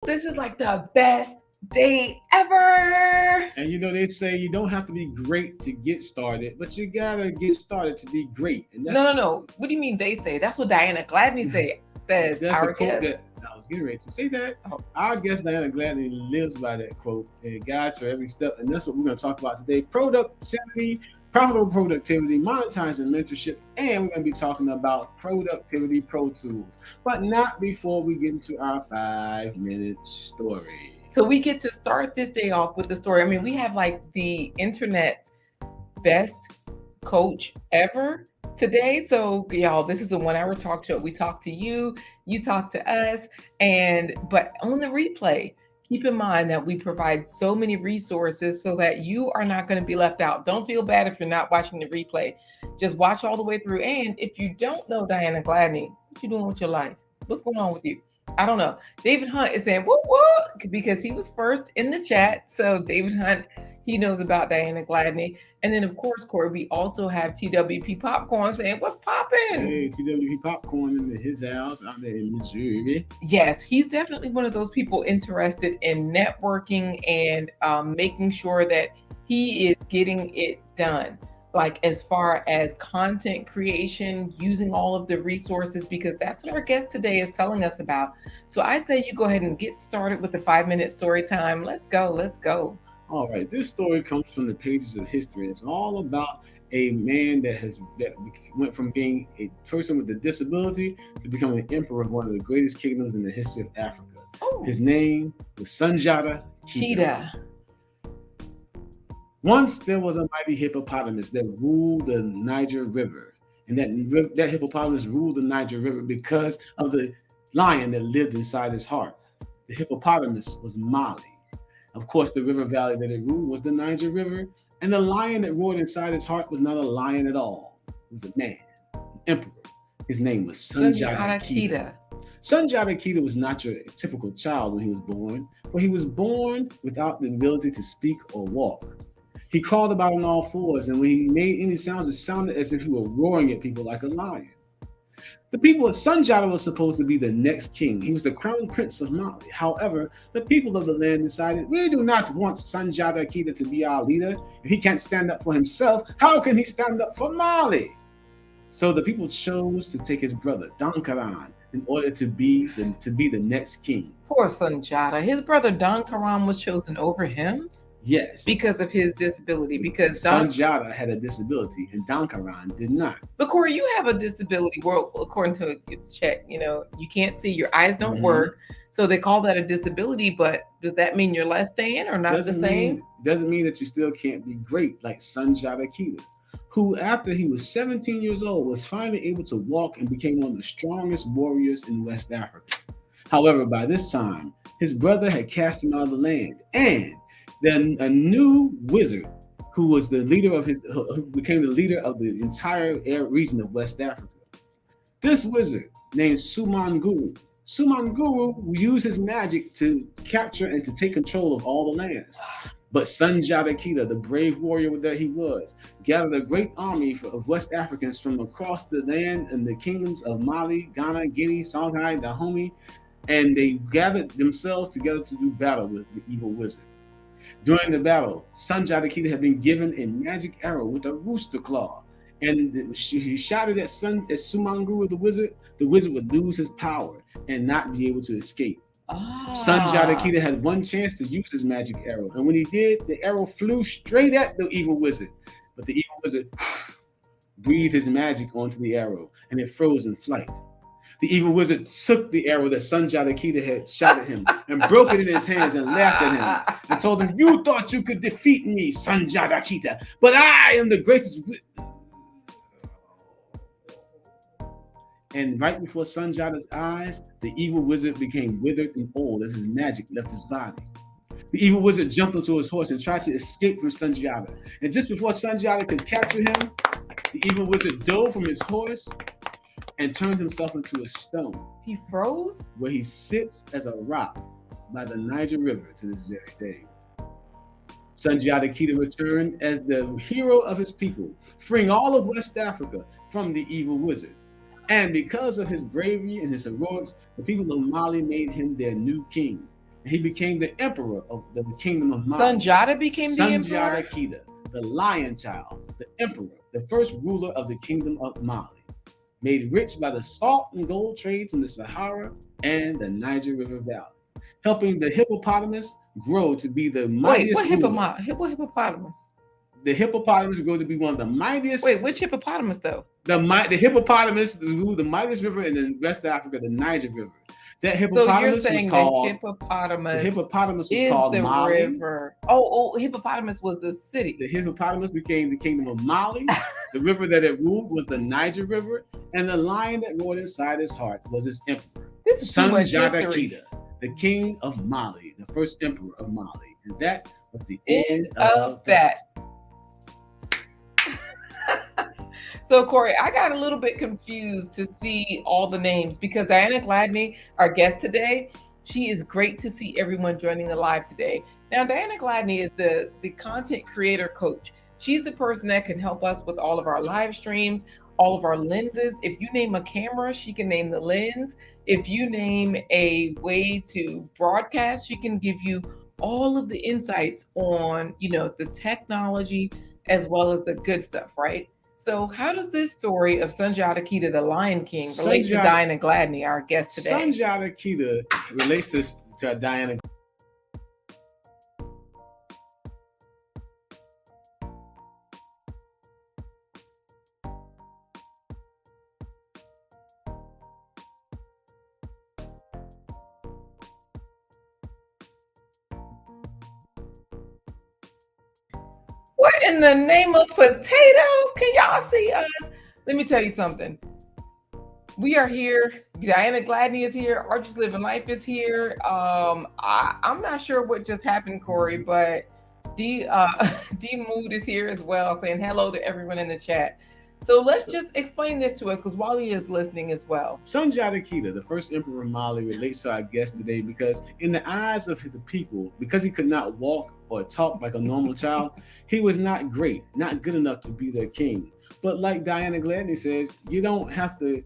This is like the best day ever. And they say you don't have to be great to get started, but you gotta get started to be great. And that's No. What do you mean they say? That's what Diana Gladney says. that's a Our quote guest. that I was getting ready to say that. Oh. Our guest Diana Gladney lives by that quote and guides her every step. And that's what we're going to talk about today: productivity, profitable productivity, monetizing mentorship, and we're going to be talking about productivity pro tools. But not before we get into our 5-minute story. So we get to start this day off with the story. I mean, we have like the internet's best coach ever today. So y'all, this is a 1-hour talk show. We talk to you, you talk to us, but on the replay, keep in mind that we provide so many resources so that you are not going to be left out. Don't feel bad if you're not watching the replay. Just watch all the way through. And if you don't know Diana Gladney, what you doing with your life? What's going on with you? I don't know. David Hunt is saying, whoop, whoop, because he was first in the chat. So David Hunt, he knows about Diana Gladney. And then, of course, Corey, we also have TWP Popcorn saying, what's popping? Hey, TWP Popcorn in his house out there in Missouri. Yes, he's definitely one of those people interested in networking and making sure that he is getting it done. Like as far as content creation, using all of the resources, because that's what our guest today is telling us about. So I say you go ahead and get started with the 5-minute story time. Let's go. All right, this story comes from the pages of history. It's all about a man that went from being a person with a disability to becoming an emperor of one of the greatest kingdoms in the history of Africa. Oh. His name was Sunjata Keita. Once there was a mighty hippopotamus that ruled the Niger River, and that hippopotamus ruled the Niger River because of the lion that lived inside his heart. The hippopotamus was Mali. Of course, the river valley that it ruled was the Niger River, and the lion that roared inside his heart was not a lion at all. It was a man, an emperor. His name was Sunjata Keita. Sunjata Keita was not your typical child when he was born, for he was born without the ability to speak or walk. He crawled about on all fours, and when he made any sounds, it sounded as if he were roaring at people like a lion. The people of Sunjata was supposed to be the next king. He was the crown prince of Mali. However, the people of the land decided, we do not want Sunjata Keita to be our leader. If he can't stand up for himself, how can he stand up for Mali? So the people chose to take his brother, Dankaran, in order to be the next king. Poor Sunjata. His brother Dankaran was chosen over him? Yes. Because of his disability. Because Sunjata had a disability and Dankaran did not. But Corey, you have a disability. Well, according to a check, you can't see, your eyes don't work. So they call that a disability, but does that mean you're less than or not the same? Doesn't mean that you still can't be great like Sunjata Keita, who after he was 17 years old was finally able to walk and became one of the strongest warriors in West Africa. However, by this time, his brother had cast him out of the land, and then a new wizard who became the leader of the entire region of West Africa. This wizard named Sumanguru used his magic to capture and to take control of all the lands. But Sunjata Keita, the brave warrior that he was, gathered a great army of West Africans from across the land and the kingdoms of Mali, Ghana, Guinea, Songhai, Dahomey, and they gathered themselves together to do battle with the evil wizard. During the battle, Sunjata Keita had been given a magic arrow with a rooster claw, and he shot it at Sumanguru, the wizard would lose his power and not be able to escape. Sunjata Keita had one chance to use his magic arrow, and when he did, the arrow flew straight at the evil wizard. But the evil wizard breathed his magic onto the arrow, and it froze in flight. The evil wizard took the arrow that Sunjata Keita had shot at him and broke it in his hands and laughed at him and told him, "You thought you could defeat me, Sunjata Keita, but I am the greatest." And right before Sunjata's eyes, the evil wizard became withered and old as his magic left his body. The evil wizard jumped onto his horse and tried to escape from Sunjata. And just before Sunjata could capture him, the evil wizard dove from his horse and turned himself into a stone. He froze? Where he sits as a rock by the Niger River to this very day. Sunjata Keita returned as the hero of his people, freeing all of West Africa from the evil wizard. And because of his bravery and his heroics, the people of Mali made him their new king. And he became the emperor of the kingdom of Mali. Sanjata became the emperor? Sanjata Keita, the lion child, the emperor, the first ruler of the kingdom of Mali, made rich by the salt and gold trade from the Sahara and the Niger River Valley, helping the hippopotamus grow to be the mightiest What ruler. hippopotamus? The hippopotamus grew to be one of the mightiest. Wait, which hippopotamus though? The hippopotamus ruled the mightiest river in West Africa, the Niger River. That So you're hippopotamus saying was called. the hippopotamus hippopotamus was is called the Mali. river. Oh, hippopotamus was the city. The hippopotamus became the kingdom of Mali. The river that it ruled was the Niger River, and the lion that roared inside his heart was its emperor, This is too much Sanjata history. Keita, the king of Mali, the first emperor of Mali. And that was the End of that. So Corey, I got a little bit confused to see all the names because Diana Gladney, our guest today, she is great to see everyone joining the live today. Now, Diana Gladney is the content creator coach. She's the person that can help us with all of our live streams, all of our lenses. If you name a camera, she can name the lens. If you name a way to broadcast, she can give you all of the insights on, the technology as well as the good stuff, right? So how does this story of Sanjata Keita, the Lion King, relate to Diana Gladney, our guest today? Sanjata Keita relates to Diana. What in the name of potatoes? Can y'all see us? Let me tell you something. We are here. Diana Gladney is here. Archie's Living Life is here. I'm not sure what just happened, Corey, but D Mood is here as well, saying hello to everyone in the chat. So let's just explain this to us because Wally is listening as well. Sanjata Keita, the first emperor of Mali, relates to our guest today because in the eyes of the people, because he could not walk or talk like a normal child, he was not great, not good enough to be their king. But like Diana Gladney says, you don't have to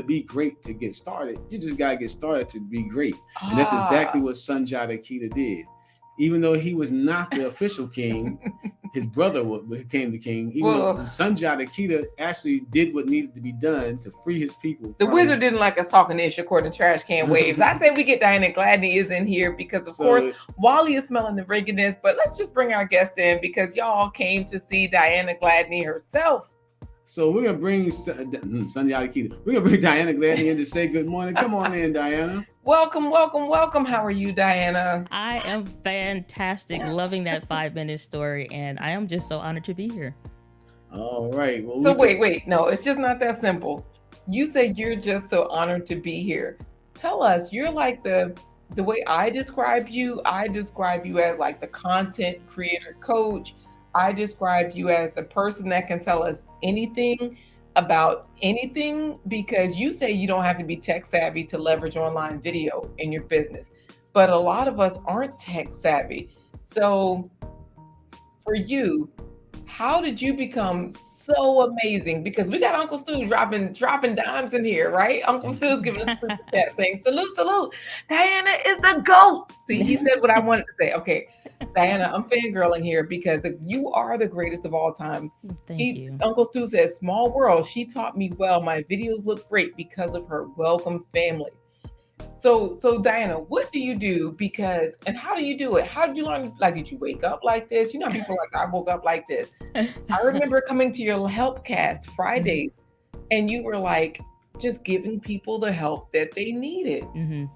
be great to get started. You just gotta get started to be great. And that's exactly what Sanjata Keita did. Even though he was not the official king, his brother became the king. Even though Sanjata Keita actually did what needed to be done to free his people. The wizard didn't like us talking ish according to Trash Can Waves. I say we get Diana Gladney is in here because, of course, Wally is smelling the rigidness. But let's just bring our guest in because y'all came to see Diana Gladney herself. So we're gonna bring Sanjata Keita. We're gonna bring Diana Gladney in to say good morning. Come on in, Diana. Welcome, welcome, welcome. How are you, Diana? I am fantastic, loving that 5-minute story, and I am just so honored to be here. All right. Well, so wait. No, it's just not that simple. You say you're just so honored to be here. Tell us, you're like the way I describe you as like the content creator coach. I describe you as the person that can tell us anything about anything because you say you don't have to be tech savvy to leverage online video in your business. But a lot of us aren't tech savvy. So for you, how did you become so amazing? Because we got Uncle Stu dropping dimes in here, right? Uncle Stu's giving us a chat saying, salute. Diana is the GOAT. See, he said what I wanted to say. Okay. Diana, I'm fangirling here because you are the greatest of all time. Thank you. Uncle Stu says, small world. She taught me well. My videos look great because of her. Welcome, family. So Diana, what do you do? And how do you do it? How did you learn? Like, did you wake up like this? You know, people are like, I woke up like this. I remember coming to your Helpcast Fridays and you were like, just giving people the help that they needed. Mm-hmm.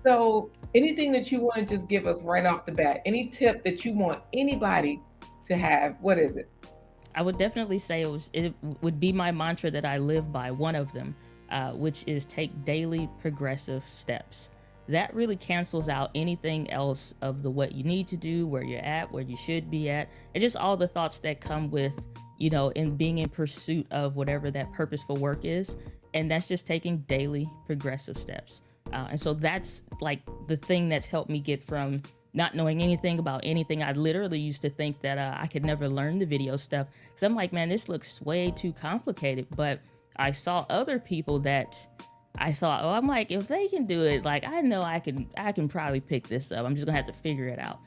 So anything that you want to just give us right off the bat, any tip that you want anybody to have, what is it? I would definitely say it would be my mantra that I live by, one of them, which is take daily progressive steps. That really cancels out anything else of what you need to do, where you're at, where you should be at, and just all the thoughts that come with, in being in pursuit of whatever that purposeful work is. And that's just taking daily progressive steps. And so that's like the thing that's helped me get from not knowing anything about anything. I literally used to think that I could never learn the video stuff because I'm like, man, this looks way too complicated. But I saw other people that I thought, oh, I'm like, if they can do it, like I know I can probably pick this up. I'm just gonna have to figure it out.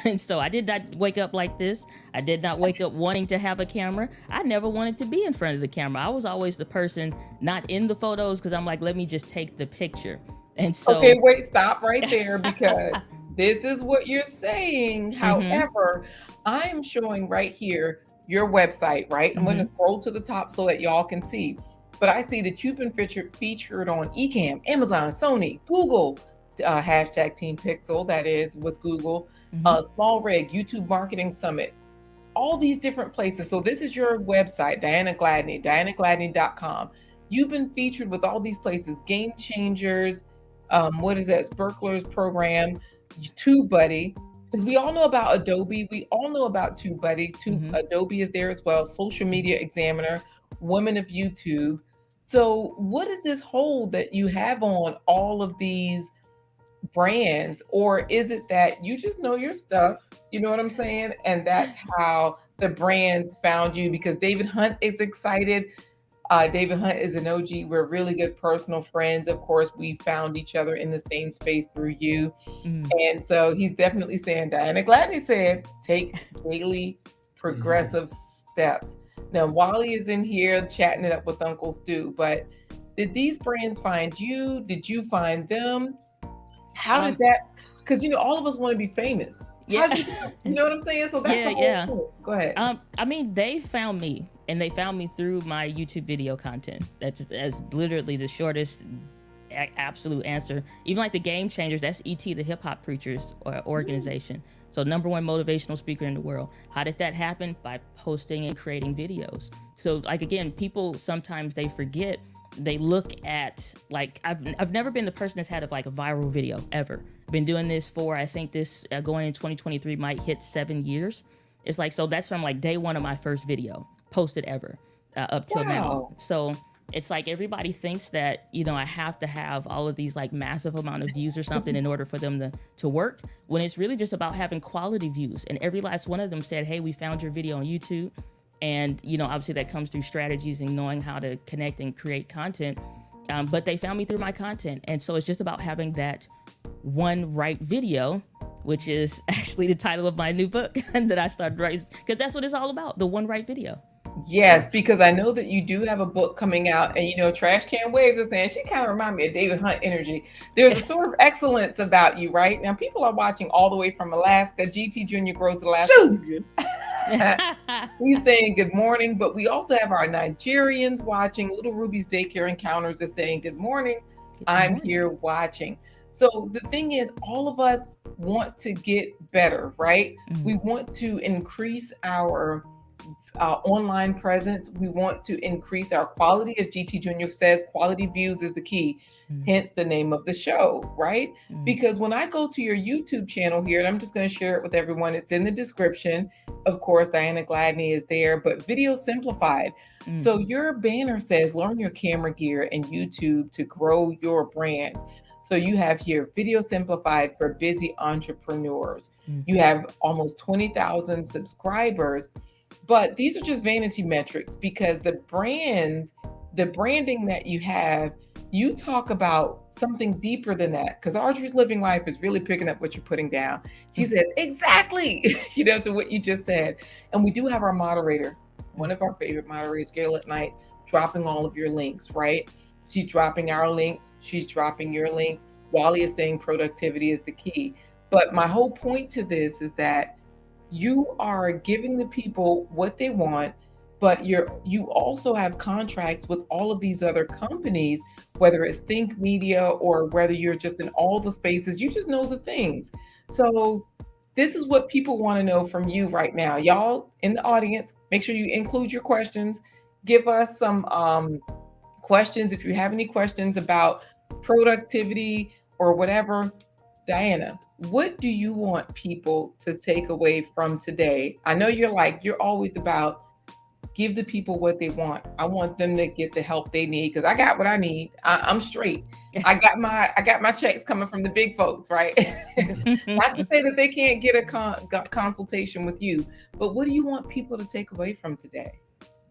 And so I did not wake up like this. I did not wake up wanting to have a camera. I never wanted to be in front of the camera. I was always the person not in the photos because I'm like, let me just take the picture. And Okay, so, wait, stop right there because this is what you're saying. mm-hmm, However, I'm showing right here your website, right? I'm going to mm-hmm, scroll to the top so that y'all can see. But I see that you've been featured on Ecamm, Amazon, Sony, Google, hashtag Team Pixel, that is with Google, mm-hmm, Small Rig, YouTube Marketing Summit, all these different places. So this is your website, Diana Gladney, dianagladney.com. You've been featured with all these places, Game Changers, what is that, Sparklers program, TubeBuddy, because we all know about Adobe. We all know about TubeBuddy. mm-hmm. Adobe is there as well, Social Media Examiner, Women of YouTube. So what is this hold that you have on all of these brands, or is it that you just know your stuff? You know what I'm saying? And that's how the brands found you, because David Hunt is excited. David Hunt is an OG. We're really good personal friends. Of course, we found each other in the same space through you. Mm. And so he's definitely saying, Diana Gladney said, take daily progressive steps. Now, Wally is in here chatting it up with Uncle Stu, but did these brands find you? Did you find them? How did Um, that, because all of us want to be famous. How yeah. did you know what I'm saying? So that's Yeah, the yeah. whole point. Go ahead. I mean, they found me, and they found me through my YouTube video content. That's literally the shortest, absolute answer. Even like the Game Changers, that's ET, the hip hop preachers organization. So #1 motivational speaker in the world. How did that happen? By posting and creating videos. So like again, people sometimes they forget. They look at like I've never been the person that's had a viral video ever. Been doing this for, I think this going in 2023 might hit 7 years. It's like, so that's from like day one of my first video posted ever up till now. Wow. So it's like everybody thinks that I have to have all of these like massive amount of views or something in order for them to work, when it's really just about having quality views. And every last one of them said, hey, we found your video on YouTube. And obviously that comes through strategies and knowing how to connect and create content, but they found me through my content. And so it's just about having that one right video, which is actually the title of my new book that I started writing, because that's what it's all about, the one right video. Yes, because I know that you do have a book coming out, and Trash Can Waves is saying she kind of reminds me of David Hunt energy. There's a sort of excellence about you, right? Now people are watching all the way from Alaska. GT Junior Growth Alaska. He's saying good morning, but we also have our Nigerians watching. Little Ruby's Daycare Encounters is saying good morning. I'm here watching. So the thing is, all of us want to get better, right? Mhm. We want to increase our online presence. We want to increase our quality. As GT Junior says, quality views is the key. Hence the name of the show, right? Because when I go to your YouTube channel here, and I'm just going to share it with everyone, it's in the description. Of course, Diana Gladney is there, but Video Simplified. So your banner says, learn your camera gear and YouTube to grow your brand. So you have here Video Simplified for busy entrepreneurs. You have almost 20,000 subscribers, but these are just vanity metrics, because the branding that you have, you talk about something deeper than that, because Audrey's Living Life is really picking up what you're putting down. She says, exactly, to what you just said. And we do have our moderator, one of our favorite moderators, Gail at Night, dropping all of your links, right? She's dropping our links. She's dropping your links. Wally is saying productivity is the key. But my whole point to this is that you are giving the people what they want, but you also have contracts with all of these other companies, whether it's Think Media or whether you're just in all the spaces, you just know the things. So this is what people want to know from you right now. Y'all in the audience, make sure you include your questions. Give us some questions if you have any questions about productivity or whatever. Diana, what do you want people to take away from today? I know you're always about give the people what they want. I want them to get the help they need, because I got what I need. I'm straight. I got my checks coming from the big folks, right? Not to say that they can't get a consultation with you, but what do you want people to take away from today?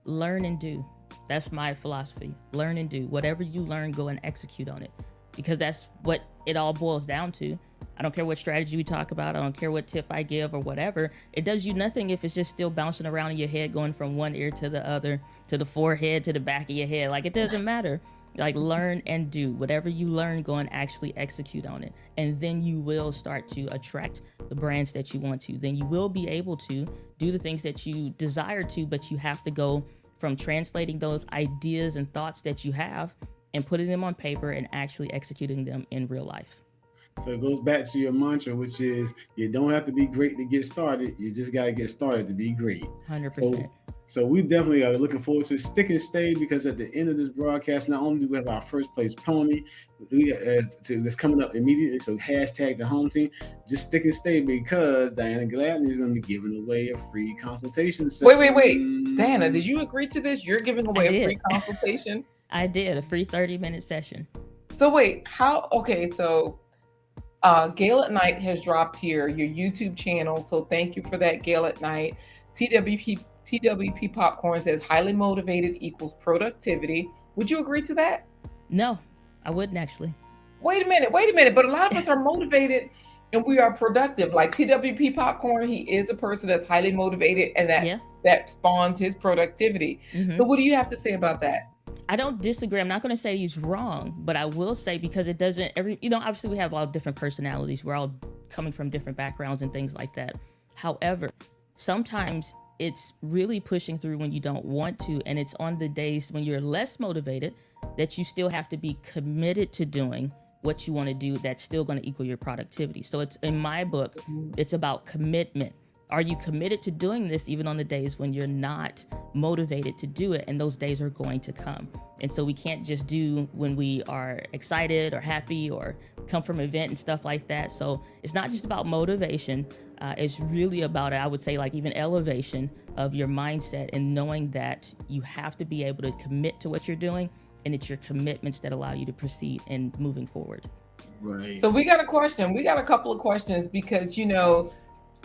Learn and do. That's my philosophy. Learn and do. Whatever you learn, go and execute on it, because that's what it all boils down to. I don't care what strategy we talk about. I don't care what tip I give or whatever. It does you nothing if it's just still bouncing around in your head, going from one ear to the other, to the forehead, to the back of your head. Like, it doesn't matter. Like, learn and do. Whatever you learn, go and actually execute on it. And then you will start to attract the brands that you want to. Then you will be able to do the things that you desire to, but you have to go from translating those ideas and thoughts that you have and putting them on paper and actually executing them in real life. So it goes back to your mantra, which is you don't have to be great to get started. You just got to get started to be great. 100%. So we definitely are looking forward to stick and stay, because at the end of this broadcast, not only do we have our first place pony that's coming up immediately, so hashtag the home team, just stick and stay, because Diana Gladney is going to be giving away a free consultation session. Wait. Diana, did you agree to this? You're giving away a free consultation? I did, a free 30-minute session. So wait, so Gail at Night has dropped here, your YouTube channel. So thank you for that, Gail at Night. TWP Popcorn says highly motivated equals productivity. Would you agree to that? No, I wouldn't actually. Wait a minute. But a lot of us are motivated and we are productive. Like TWP Popcorn, he is a person that's highly motivated, and that spawns his productivity. Mm-hmm. So what do you have to say about that? I don't disagree. I'm not going to say he's wrong, but I will say, because it doesn't obviously we have all different personalities. We're all coming from different backgrounds and things like that. However, sometimes it's really pushing through when you don't want to. And it's on the days when you're less motivated that you still have to be committed to doing what you want to do. That's still going to equal your productivity. So it's, in my book, it's about commitment. Are you committed to doing this even on the days when you're not motivated to do it? And those days are going to come. And so we can't just do when we are excited or happy or come from an event and stuff like that. So it's not just about motivation. It's really about, I would say, like even elevation of your mindset and knowing that you have to be able to commit to what you're doing. And it's your commitments that allow you to proceed and moving forward. Right. So we got a question. We got a couple of questions because,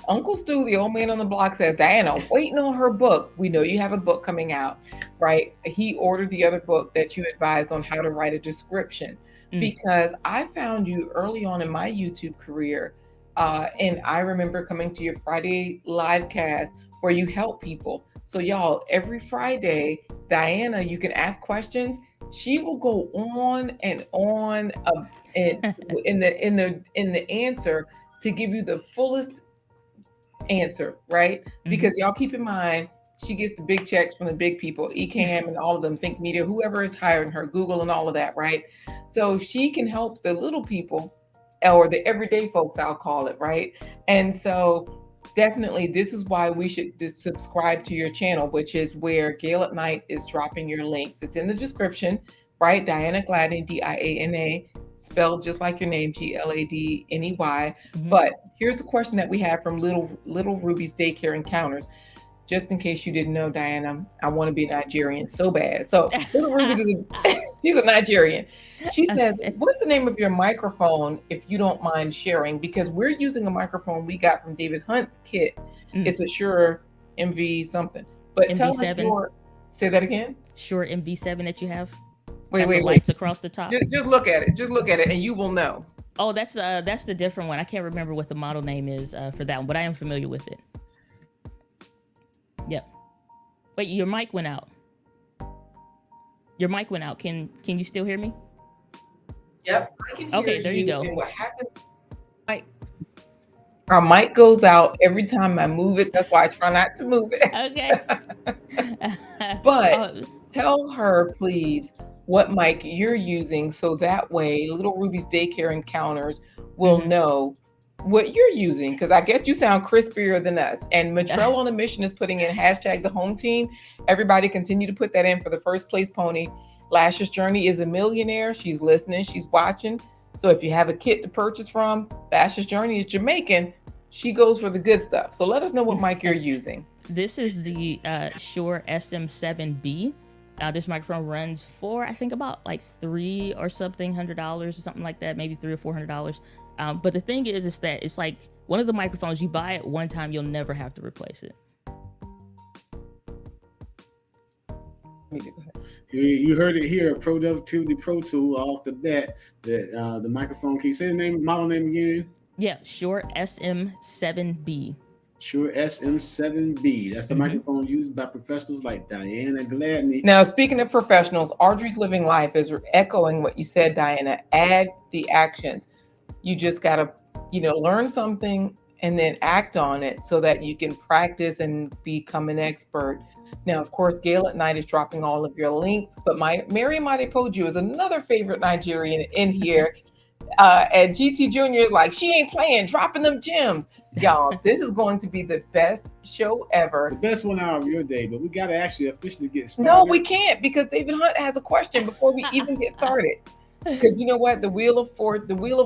Uncle Stu, the old man on the block, says, Diana, waiting on her book. We know you have a book coming out, right? He ordered the other book that you advised on how to write a description, because I found you early on in my YouTube career. And I remember coming to your Friday live cast where you help people. So y'all, every Friday, Diana, you can ask questions. She will go on and on in the answer to give you the fullest answer, right? Because y'all keep in mind, she gets the big checks from the big people, ECAM and all of them, Think Media, whoever is hiring her, Google and all of that, right? So she can help the little people, or the everyday folks, I'll call it, right? And so definitely this is why we should just subscribe to your channel, which is where Gail at Night is dropping your links. It's in the description, right? Diana Gladney, Diana, spelled just like your name, Gladney. But here's a question that we have from Little Ruby's Daycare Encounters. Just in case you didn't know, Diana, I want to be Nigerian so bad. So Little Ruby, she's a Nigerian. She says, what's the name of your microphone, if you don't mind sharing? Because we're using a microphone we got from David Hunt's kit. It's a Shure MV something. But MV7. Tell us your, say that again? Shure MV7 that you have. Wait. Lights across the top. Just look at it, and you will know. Oh, that's the different one. I can't remember what the model name is for that one, but I am familiar with it. Yep. Wait, your mic went out. Can you still hear me? Yep, I can hear okay, there you go. And what happened? Our mic goes out every time I move it. That's why I try not to move it. Okay. But tell her, please, what mic you're using, so that way Little Ruby's Daycare Encounters will know what you're using, because I guess you sound crispier than us. And Matrell on a Mission is putting in hashtag the home team. Everybody continue to put that in for the first place pony. Lash's Journey is a millionaire. She's listening, she's watching. So if you have a kit to purchase from, Lash's Journey is Jamaican. She goes for the good stuff. So let us know what mic you're using. This is the Shure SM7B. This microphone runs for, I think, about like $300 or something like that, maybe $300 or $400. But the thing is that it's like one of the microphones you buy at one time, you'll never have to replace it. You heard it here, Productivity Pro Tool off the bat. The microphone. Can you say the model name again? Yeah, Shure SM7B. Shure SM7B. That's the microphone used by professionals like Diana Gladney. Now, speaking of professionals, Audrey's Living Life is echoing what you said, Diana. Add the actions. You just got to, learn something and then act on it so that you can practice and become an expert. Now, of course, GLADNEY is dropping all of your links, but Mary Madepoju is another favorite Nigerian in here. And GT Jr. is like, she ain't playing, dropping them gems. Y'all, this is going to be the best show ever. The best 1 hour of your day, but we got to actually officially get started. No, we can't, because David Hunt has a question before we even get started. Because you know what? The Wheel of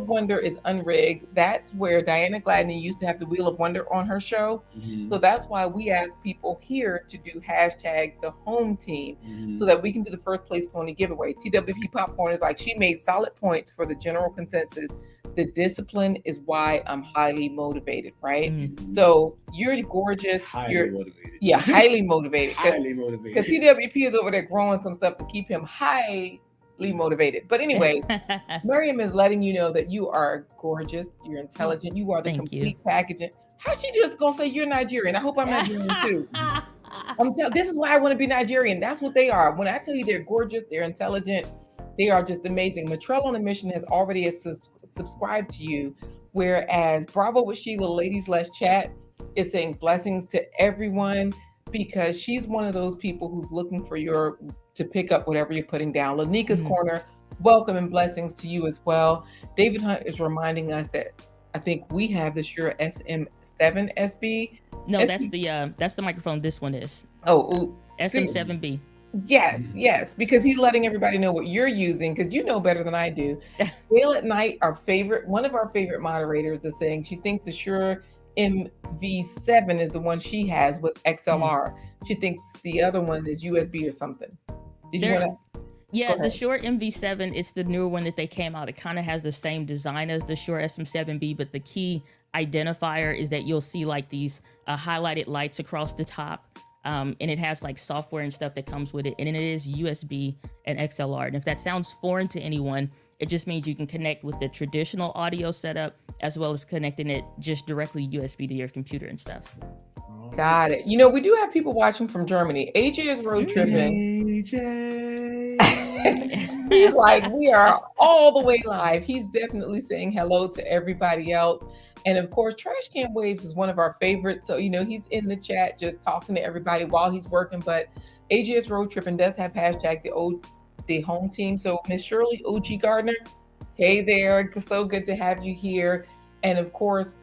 Wonder is unrigged. That's where Diana Gladney used to have the Wheel of Wonder on her show. So that's why we ask people here to do hashtag the home team so that we can do the first place pony giveaway. TWP Popcorn is like, she made solid points for the general consensus. The discipline is why I'm highly motivated, right? So you're gorgeous. Motivated. Yeah, highly motivated. Highly motivated. Because TWP is over there growing some stuff to keep him motivated. But anyway, Miriam is letting you know that you are gorgeous, you're intelligent, you are the complete packaging. How's she just gonna say you're Nigerian? I hope I'm Nigerian too. This is why I want to be Nigerian. That's what they are. When I tell you they're gorgeous, they're intelligent, they are just amazing. Matrell on a Mission has already subscribed to you, whereas Bravo with Sheila, Ladies Let's Chat, is saying blessings to everyone, because she's one of those people who's looking for to pick up whatever you're putting down. Lanika's Corner, welcome and blessings to you as well. David Hunt is reminding us that I think we have the Shure SM7SB. No, that's the microphone this one is. Oh, oops. SM7B. Yes, because he's letting everybody know what you're using, because you know better than I do. GLADNEY, one of our favorite moderators, is saying she thinks the Shure MV7 is the one she has with XLR. She thinks the other one is USB or something. Did you want to? Yeah, the Shure MV7, it's the newer one that they came out. It kind of has the same design as the Shure SM7B, but the key identifier is that you'll see like these highlighted lights across the top. And it has like software and stuff that comes with it. And it is USB and XLR. And if that sounds foreign to anyone, it just means you can connect with the traditional audio setup as well as connecting it just directly USB to your computer and stuff. Got it. We do have people watching from Germany. AJ is road tripping. AJ. He's like, we are all the way live. He's definitely saying hello to everybody else. And of course, Trash Can Waves is one of our favorites. So, he's in the chat just talking to everybody while he's working. But AJ is road tripping does have hashtag the home team. So Miss Shirley OG Gardner, hey there. So good to have you here. And of course,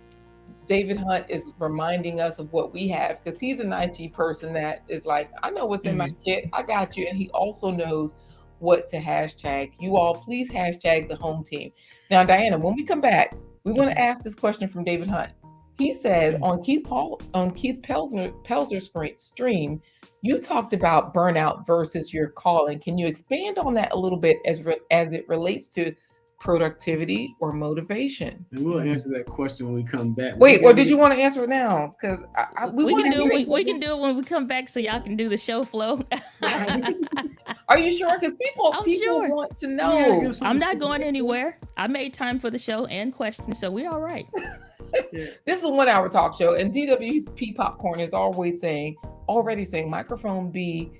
David Hunt is reminding us of what we have, because he's an IT person that is like, I know what's in my kit. I got you. And he also knows what to hashtag. You all please hashtag the home team. Now, Diana, when we come back, we want to ask this question from David Hunt. He says on Keith Pelzer's stream, you talked about burnout versus your calling. Can you expand on that a little bit as it relates to productivity or motivation? And we'll answer that question when we come back. Wait, or did you want to answer it now? Because we can do it when we come back, so y'all can do the show flow. Are you sure? Because people want to know. Yeah, I'm not going anywhere. I made time for the show and questions, so we're all right. This is a 1 hour talk show, and DWP Popcorn is already saying microphone B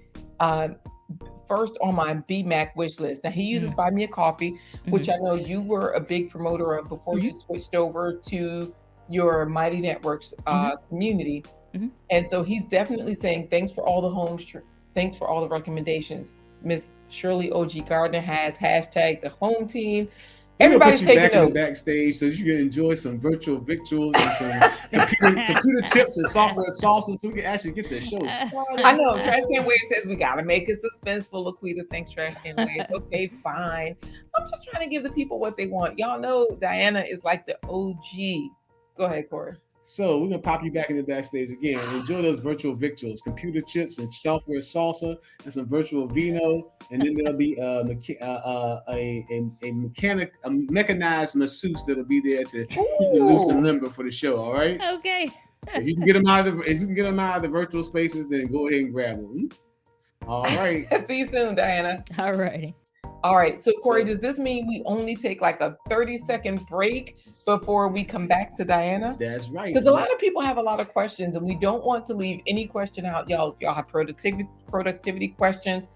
first on my BMAC wish list. Now he uses Buy Me a Coffee, which I know you were a big promoter of before you switched over to your Mighty Networks community. And so he's definitely saying thanks for all the recommendations. Miss Shirley OG Gardner has hashtag the home team. Everybody's taking notes. Backstage so you can enjoy some virtual victuals and some computer chips and software sauces so we can actually get the show started. I know. Trash Can Wave says we got to make it suspenseful. Laquita, thanks, Trash Can Wave. Okay, fine. I'm just trying to give the people what they want. Y'all know Diana is like the OG. Go ahead, Corey. So we're going to pop you back in the backstage again. Enjoy those virtual victuals, computer chips and software salsa and some virtual vino. And then there'll be a mechanized masseuse that'll be there to keep you loose and limber for the show. All right. Okay. If you can get them out of the virtual spaces, then go ahead and grab them. All right. See you soon, Diana. All righty. All right. So, Corey, does this mean we only take like a 30-second break before we come back to Diana? That's right. Because a lot of people have a lot of questions, and we don't want to leave any question out. Y'all have productivity questions.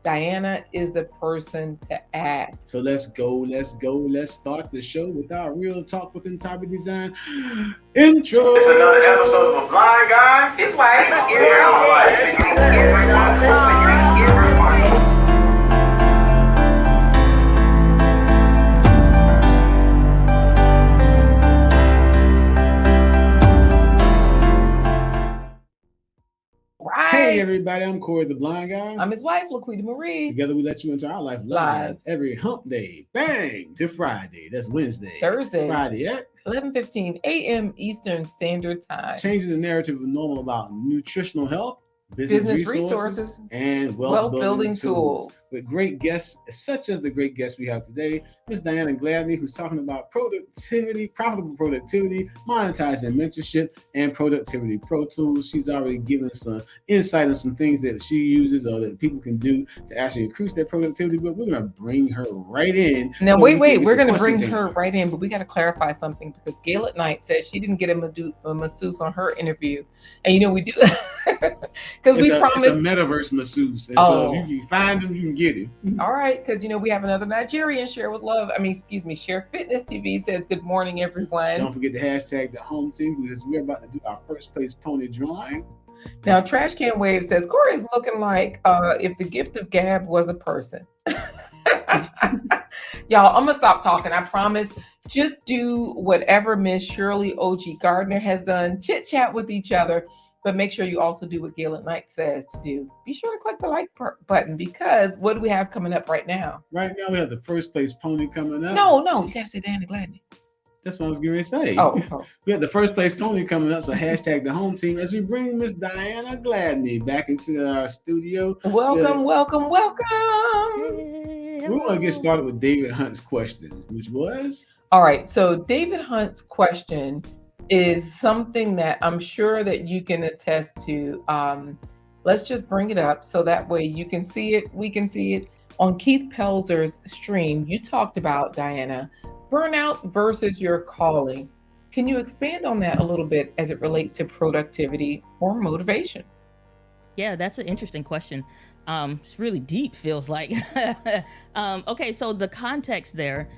Diana is the person to ask. So let's go. Let's start the show with our real talk within Topic Design intro. It's another episode of A Blind Guy. It's white. Hey everybody, I'm Corey the Blind Guy. I'm his wife, LaQuita Marie. Together we let you into our life live every hump day, bang, to Friday. That's Wednesday. Thursday. Friday at 11:15 a.m. Eastern Standard Time. Changing the narrative of normal about nutritional health, business resources, and wealth building tools. With great guests, such as the great guest we have today, Ms. Diana GLADNEY, who's talking about productivity, profitable productivity, monetizing mentorship, and productivity pro tools. She's already given us some insight on some things that she uses or that people can do to actually increase their productivity, but we're going to bring her right in. Now, wait, we're going to bring her right in, but we got to clarify something because GLADNEY says she didn't get a masseuse on her interview. And you know, we do because we promised it's a metaverse masseuse. And so if you find them, you can get him. All right, because you know we have another Nigerian. Share with love. Share Fitness TV says good morning, everyone. Don't forget to hashtag the home team because we're about to do our first place pony drawing. Now, Trash Can Wave says Corey is looking like if the gift of gab was a person. Y'all, I'm gonna stop talking. I promise. Just do whatever Miss Shirley O.G. Gardner has done. Chit chat with each other. But make sure you also do what GLADNEY says to do. Be sure to click the like button because what do we have coming up right now? Right now we have the first place pony coming up. No, you gotta say Diana GLADNEY. That's what I was going to say. Oh. We have the first place pony coming up, so hashtag the home team as we bring Miss Diana GLADNEY back into our studio. Welcome. We want to get started with David Hunt's question, which was? All right, so David Hunt's question is something that I'm sure that you can attest to. Let's just bring it up so that way you can see it, we can see it. On Keith Pelzer's stream, you talked about, Diana, burnout versus your calling. Can you expand on that a little bit as it relates to productivity or motivation? Yeah, that's an interesting question. It's really deep, feels like. Okay, so the context there,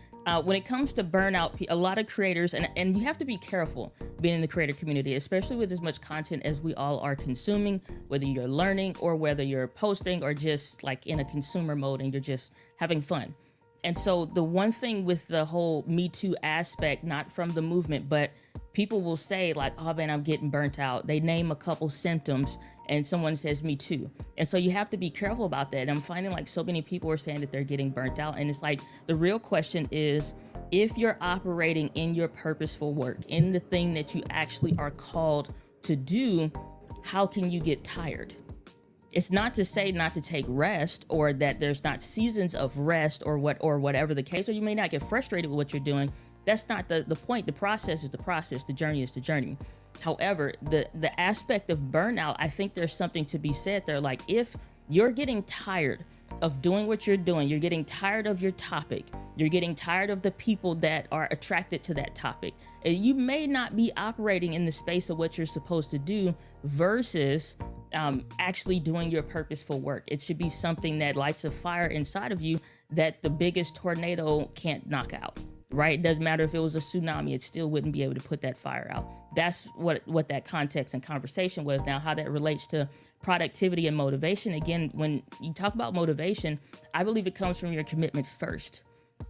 when it comes to burnout, a lot of creators, and you have to be careful being in the creator community, especially with as much content as we all are consuming, whether you're learning or whether you're posting or just like in a consumer mode and you're just having fun. And so the one thing with the whole Me Too aspect, not from the movement, but people will say like, oh man, I'm getting burnt out. They name a couple symptoms and someone says Me Too. And so you have to be careful about that. And I'm finding like so many people are saying that they're getting burnt out. And it's like, the real question is, if you're operating in your purposeful work, in the thing that you actually are called to do, how can you get tired? It's not to say not to take rest or that there's not seasons of rest or whatever the case, or you may not get frustrated with what you're doing. That's not the point. The process is the process. The journey is the journey. However, the aspect of burnout, I think there's something to be said there. Like if you're getting tired of doing what you're doing, you're getting tired of your topic, you're getting tired of the people that are attracted to that topic, and you may not be operating in the space of what you're supposed to do versus actually doing your purposeful work. It should be something that lights a fire inside of you that the biggest tornado can't knock out, right? It doesn't matter if it was a tsunami, it still wouldn't be able to put that fire out. That's what that context and conversation was. Now, how that relates to productivity and motivation, again, when you talk about motivation, I believe it comes from your commitment first.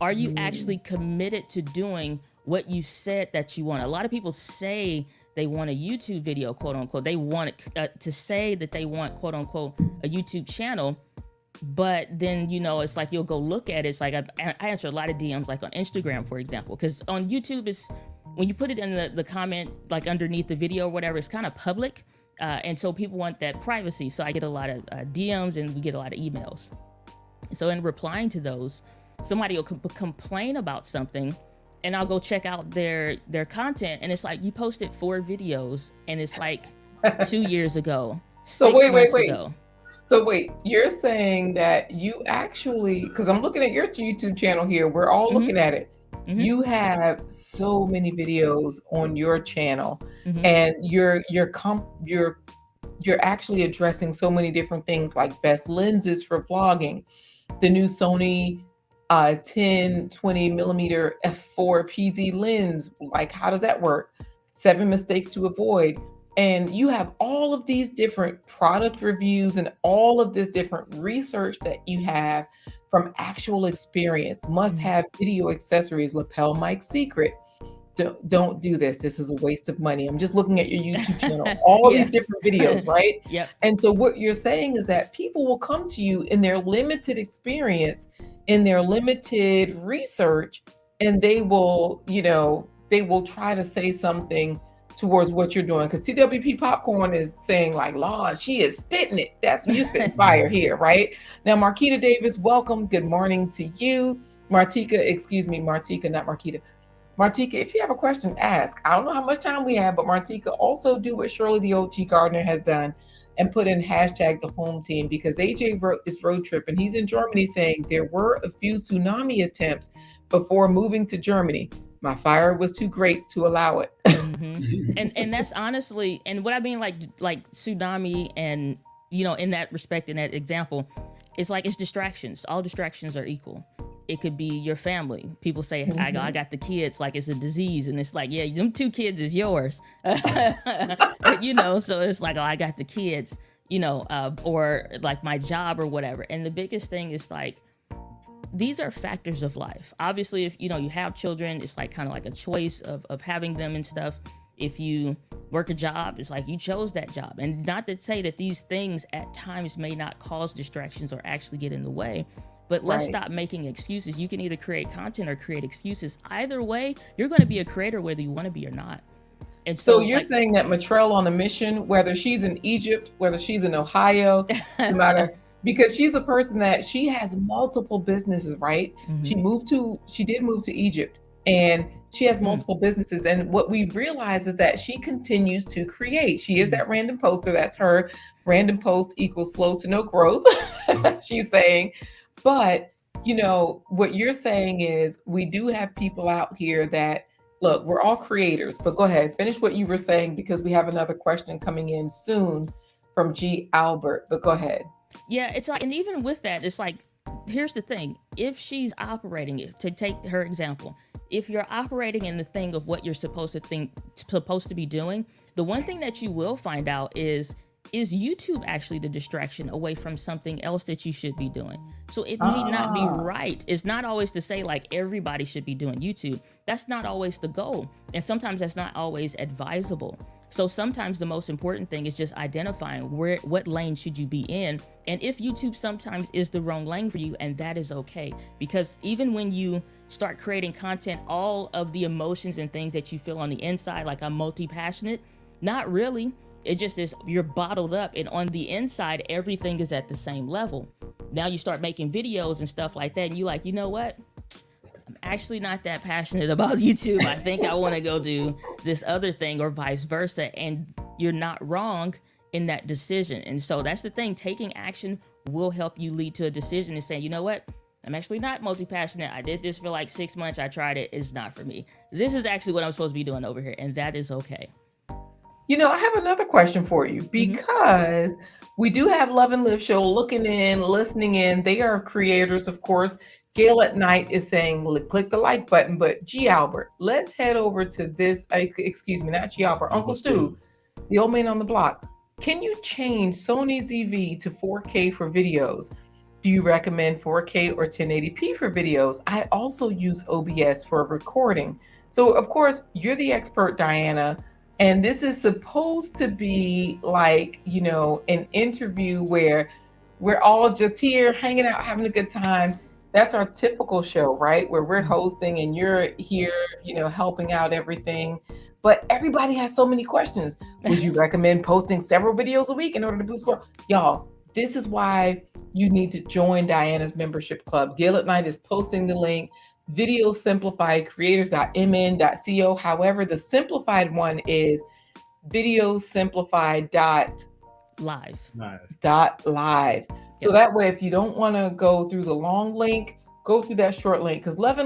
Are you actually committed to doing what you said that you want? A lot of people say they want a YouTube video, quote unquote. They want to say that they want, quote unquote, a YouTube channel. But then, you know, it's like you'll go look at it. It's like I answer a lot of DMs, like on Instagram, for example, because on YouTube, it's when you put it in the comment, like underneath the video or whatever, it's kind of public. And so people want that privacy. So I get a lot of DMs and we get a lot of emails. So in replying to those, somebody will complain about something and I'll go check out their content. And it's like, you posted 4 videos and it's like 2 years ago, 6 months ago. So wait, you're saying that you actually, because I'm looking at your YouTube channel here, we're all Mhm. looking at it. Mhm. You have so many videos on your channel, Mhm. and you're actually addressing so many different things like best lenses for vlogging, the new Sony 10-20 millimeter f4 PZ lens. Like, how does that work? 7 mistakes to avoid. And you have all of these different product reviews and all of this different research that you have from actual experience. Must Mhm. have video accessories, lapel mic secret. Don't do this. This is a waste of money. I'm just looking at your YouTube channel, all these Yeah. different videos, right? Yep. And so what you're saying is that people will come to you in their limited experience, in their limited research, and they will try to say something towards what you're doing. Because TWP Popcorn is saying like, Lord, she is spitting it. That's when you're spitting fire here, right? Now, Marquita Davis, welcome. Good morning to you. Martika, not Marquita. Martika, if you have a question, ask. I don't know how much time we have, but Martika, also do what Shirley the OG Gardner has done and put in hashtag the home team, because AJ wrote this road trip and he's in Germany saying there were a few tsunami attempts before moving to Germany. My fire was too great to allow it. And that's honestly, and what I mean, like tsunami, and in that respect, in that example, it's like it's distractions. All distractions are equal. It could be your family. People say, I got the kids, like it's a disease, and it's like, yeah, them 2 kids is yours. So it's like, oh, I got the kids, or like my job or whatever. And the biggest thing is like, these are factors of life. Obviously, if you have children, it's like kind of like a choice of having them and stuff. If you work a job, it's like you chose that job. And not to say that these things at times may not cause distractions or actually get in the way, but let's Right. stop making excuses. You can either create content or create excuses. Either way, you're going to be a creator whether you want to be or not. And So so, you're like, saying that Matrell on a mission, whether she's in Egypt, whether she's in Ohio, no matter, because she's a person that she has multiple businesses, right? She did move to Egypt, and she has multiple businesses. And what we realize is that she continues to create. She is that random poster. That's her. Random post equals slow to no growth. She's saying, but what you're saying is we do have people out here that, look, we're all creators, but go ahead, finish what you were saying, because we have another question coming in soon from G. Albert, but go ahead. yeah, it's like, and even with that, it's like, here's the thing. If she's operating it, to take her example, if you're operating in the thing of what you're supposed to be doing, the one thing that you will find out is YouTube actually the distraction away from something else that you should be doing? So it may not be right. It's not always to say like everybody should be doing YouTube. That's not always the goal. And sometimes that's not always advisable. So sometimes the most important thing is just identifying what lane should you be in. And if YouTube sometimes is the wrong lane for you, and that is okay. Because even when you start creating content, all of the emotions and things that you feel on the inside, like I'm multi-passionate, not really. It just is, you're bottled up, and on the inside, everything is at the same level. Now you start making videos and stuff like that, and you like, you know what? I'm actually not that passionate about YouTube. I think I want to go do this other thing, or vice versa. And you're not wrong in that decision. And so that's the thing. Taking action will help you lead to a decision and saying, you know what? I'm actually not multi-passionate. I did this for like 6 months. I tried it. It's not for me. This is actually what I'm supposed to be doing over here. And that is okay. I have another question for you, because we do have Love and Live Show looking in, listening in. They are creators, of course. Gail at Night is saying, click the like button. But G. Albert, let's head over to this. Excuse me, not G. Albert, Uncle Stu, the old man on the block. Can you change Sony ZV to 4K for videos? Do you recommend 4K or 1080p for videos? I also use OBS for recording. So, of course, you're the expert, Diana. And this is supposed to be like, an interview where we're all just here hanging out, having a good time. That's our typical show, right? Where we're hosting and you're here, helping out everything. But everybody has so many questions. Would you recommend posting several videos a week in order to boost growth? Y'all, this is why you need to join Diana's membership club. Gail at Night is posting the link. Video Simplified, creators.mn.co. However, the simplified one is videosimplified.co. live. .live. So Yep. that way, if you don't want to go through the long link, go through that short link. Because Live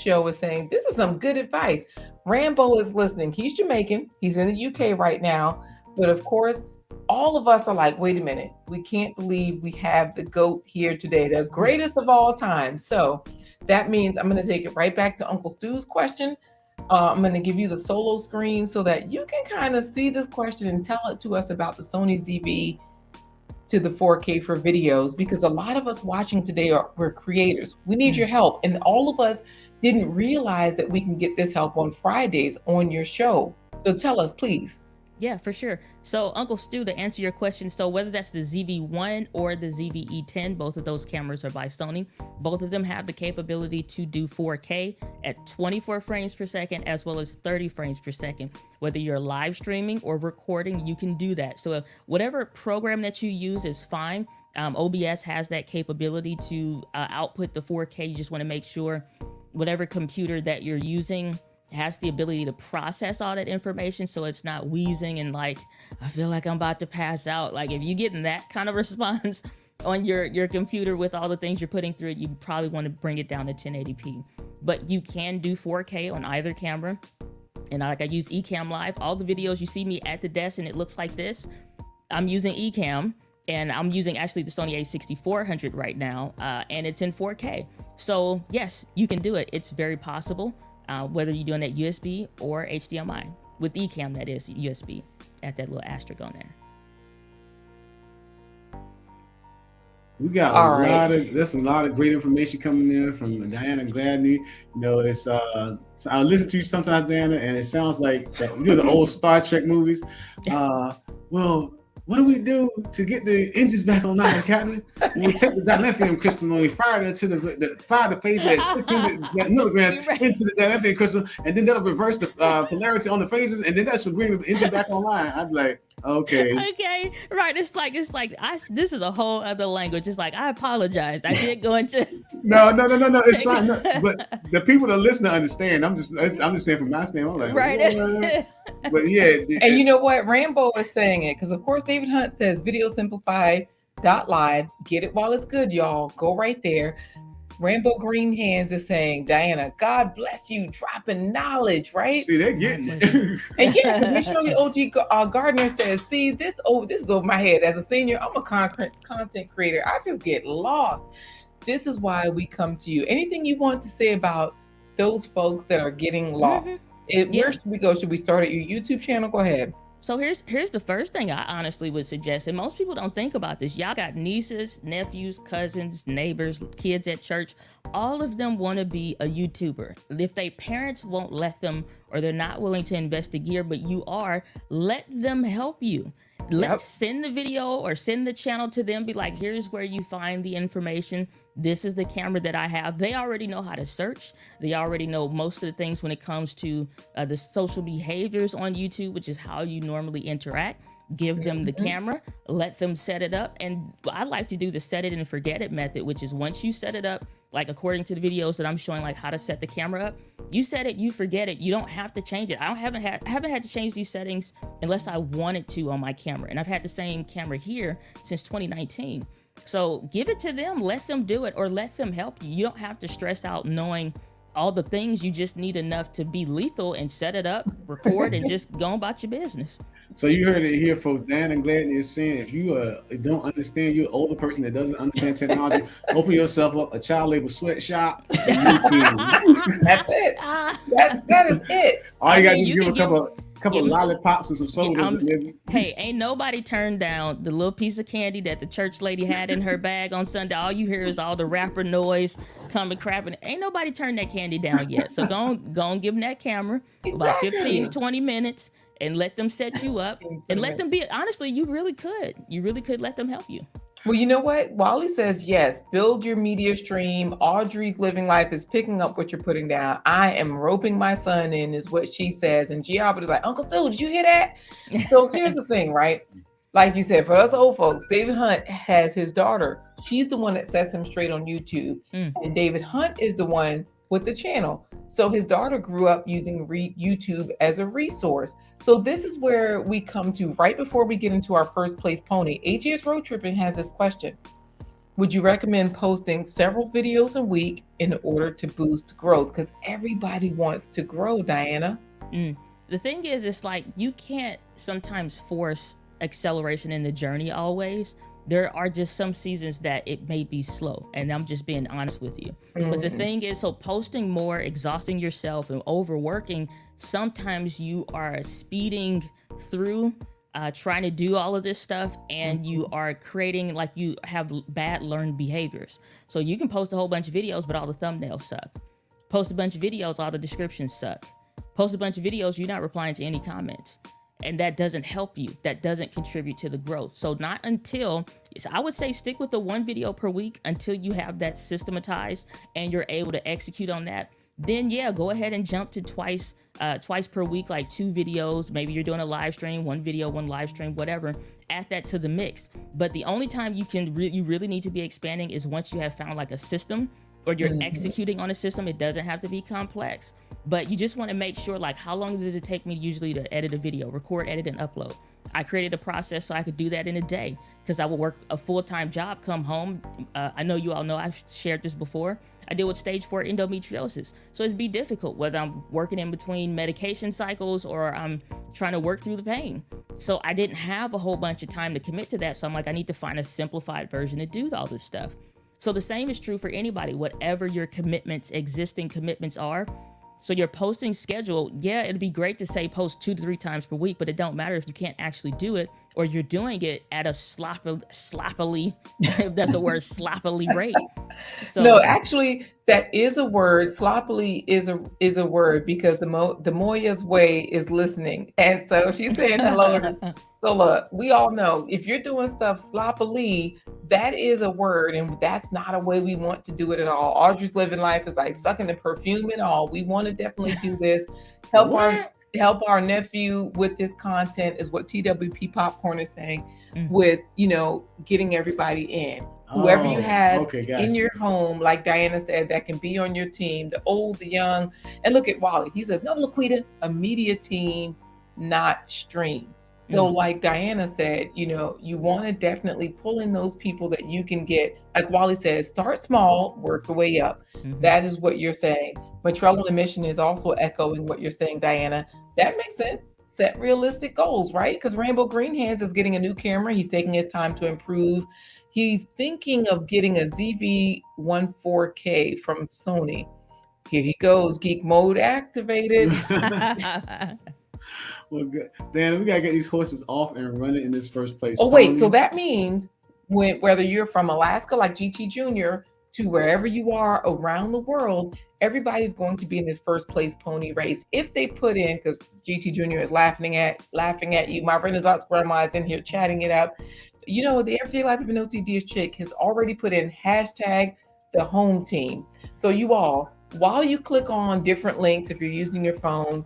Show is saying this is some good advice. Rambo is listening. He's Jamaican. He's in the UK right now. But of course, all of us are like, wait a minute. We can't believe we have the GOAT here today, the greatest of all time. So that means I'm going to take it right back to Uncle Stu's question. I'm going to give you the solo screen so that you can kind of see this question and tell it to us about the Sony ZV to the 4K for videos, because a lot of us watching today we're creators. We need your help. And all of us didn't realize that we can get this help on Fridays on your show. So tell us, please. Yeah, for sure. So Uncle Stu, to answer your question, so whether that's the ZV-1 or the ZV-E10, both of those cameras are by Sony. Both of them have the capability to do 4K at 24 frames per second, as well as 30 frames per second. Whether you're live streaming or recording, you can do that. So whatever program that you use is fine. OBS has that capability to output the 4K. You just want to make sure whatever computer that you're using has the ability to process all that information, so it's not wheezing and like, I feel like I'm about to pass out. Like if you're getting that kind of response on your computer with all the things you're putting through it, you probably want to bring it down to 1080p. But you can do 4K on either camera. And like I use Ecamm Live. All the videos you see me at the desk and it looks like this, I'm using Ecamm. And I'm using actually the Sony a6400 right now, and it's in 4K. So yes, you can do it. It's very possible. Whether you're doing that USB or HDMI. With Ecamm, that is USB, at that little asterisk on there. We got there's a lot of great information coming in from Diana GLADNEY. You know, it's so I listen to you sometimes, Diana, and it sounds like you're the old Star Trek movies. Well, what do we do to get the engines back online, Captain? We take the dilithium crystal and we fire it to the phase at 600 milligrams into the dilithium crystal, and then that'll reverse the polarity on the phases, and then that should bring the engine back online. I'd be like, okay, right. It's like this is a whole other language. It's like, I apologize. I did go into no. It's fine. No, but the people that listen to understand. I'm just saying from my standpoint. I'm like, right. But yeah, and you know what? Rambo is saying it because, of course, David Hunt says video simplified .live. Get it while it's good, y'all. Go right there. Rambo Green Hands is saying, Diana, God bless you, dropping knowledge, right? See, they're getting it. And yeah, because Miss Shirley OG Gardner says, see, this is over my head. As a senior, I'm a content creator. I just get lost. This is why we come to you. Anything you want to say about those folks that are getting lost? Where should we go? Should we start at your YouTube channel? Go ahead. So here's the first thing I honestly would suggest, and most people don't think about this. Y'all got nieces, nephews, cousins, neighbors, kids at church. All of them want to be a YouTuber. If their parents won't let them, or they're not willing to invest the gear, but you are, let them help you. Let's send the video or send the channel to them. Be like, here's where you find the information. This is the camera that I have. They already know how to search. They already know most of the things when it comes to the social behaviors on YouTube, which is how you normally interact. Give them the camera, let them set it up. And I like to do the set it and forget it method, which is once you set it up, like according to the videos that I'm showing, like how to set the camera up, you set it, you forget it. You don't have to change it. I haven't had to change these settings unless I wanted to on my camera. And I've had the same camera here since 2019. So give it to them, let them do it, or let them help you. You don't have to stress out knowing all the things. You just need enough to be lethal and set it up, record, and just go about your business. So you heard it here, folks. Diana GLADNEY is saying, if you don't understand, you're an older person that doesn't understand technology, open yourself up a child labor sweatshop. That's it. That is it. All you got to do is give a couple of lollipops and some sodas. Hey, ain't nobody turned down the little piece of candy that the church lady had in her bag on Sunday. All you hear is all the rapper noise coming crapping. Ain't nobody turned that candy down yet. So go on, give them that camera about 15 to 20 minutes and let them set you up and let them be. Honestly, you really could let them help you. Well, you know what? Wally says, yes, build your media stream. Audrey's Living Life is picking up what you're putting down. I am roping my son in, is what she says. And G. Albert is like, Uncle Stu, did you hear that? So here's the thing, right? Like you said, for us old folks, David Hunt has his daughter. She's the one that sets him straight on YouTube. And David Hunt is the one with the channel. So his daughter grew up using YouTube as a resource. So this is where we come to right before we get into our first place pony. AGS Road Tripping has this question. Would you recommend posting several videos a week in order to boost growth? Because everybody wants to grow, Diana. The thing is, it's like you can't sometimes force acceleration in the journey always. There are just some seasons that it may be slow, and I'm just being honest with you. But the thing is, so posting more, exhausting yourself and overworking, sometimes you are speeding through trying to do all of this stuff, and you are creating, like, you have bad learned behaviors. So you can post a whole bunch of videos, but all the thumbnails suck. Post a bunch of videos, all the descriptions suck. Post a bunch of videos, you're not replying to any comments. And that doesn't help you. That doesn't contribute to the growth. So not until, I would say stick with the one video per week until you have that systematized and you're able to execute on that. Then yeah, go ahead and jump to twice per week, like 2 videos. Maybe you're doing a live stream, 1 video, 1 live stream, whatever. Add that to the mix. But the only time you can you really need to be expanding is once you have found like a system, or you're executing on a system. It doesn't have to be complex, but you just want to make sure, like, how long does it take me usually to edit a video, record, edit, and upload? I created a process so I could do that in a day, because I would work a full-time job, come home. I know you all know I've shared this before. I deal with stage 4 endometriosis. So it'd be difficult whether I'm working in between medication cycles or I'm trying to work through the pain. So I didn't have a whole bunch of time to commit to that. So I'm like, I need to find a simplified version to do all this stuff. So the same is true for anybody, whatever your commitments, existing commitments are. So your posting schedule, yeah, it'd be great to say post 2 to 3 times per week, but it don't matter if you can't actually do it, or you're doing it at a sloppily, if that's a word, sloppily rate. So no, actually, that is a word. Sloppily is a word, because the Moya's way is listening, and so she's saying hello. So look, we all know if you're doing stuff sloppily, that is a word, and that's not a way we want to do it at all. Audrey's living life is like sucking the perfume and all. We want to definitely do this. Help our nephew with this content is what TWP Popcorn is saying, with, getting everybody in. Whoever you have in your home, like Diana said, that can be on your team, the old, the young. And look at Wally. He says, no, Laquita, a media team, not stream. So like Diana said, you want to definitely pull in those people that you can get. Like Wally says, start small, work your way up. That is what you're saying. Matrello the Mission is also echoing what you're saying, Diana. That makes sense. Set realistic goals, right? Because Rainbow Green Hands is getting a new camera. He's taking his time to improve. He's thinking of getting a ZV-14K from Sony. Here he goes, geek mode activated. Well, good. Dan, we gotta get these horses off and running in this first place. Oh, wait, so that means whether you're from Alaska, like GT Jr., to wherever you are around the world, everybody's going to be in this first place pony race. If they put in, because GT Jr. is laughing at you, my Renaissance grandma is in here chatting it up. The Everyday Life of an OCD chick has already put in hashtag the home team. So you all, while you click on different links, if you're using your phone,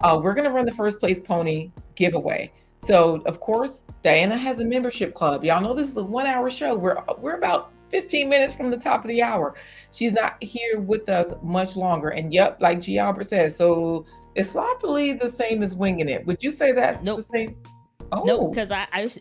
we're going to run the first place pony giveaway. So of course, Diana has a membership club. Y'all know this is a 1-hour show. We're about 15 minutes from the top of the hour. She's not here with us much longer. And yep, like G. Albert says, so it's sloppily the same as winging it. Would you say that's the same? Oh. No, because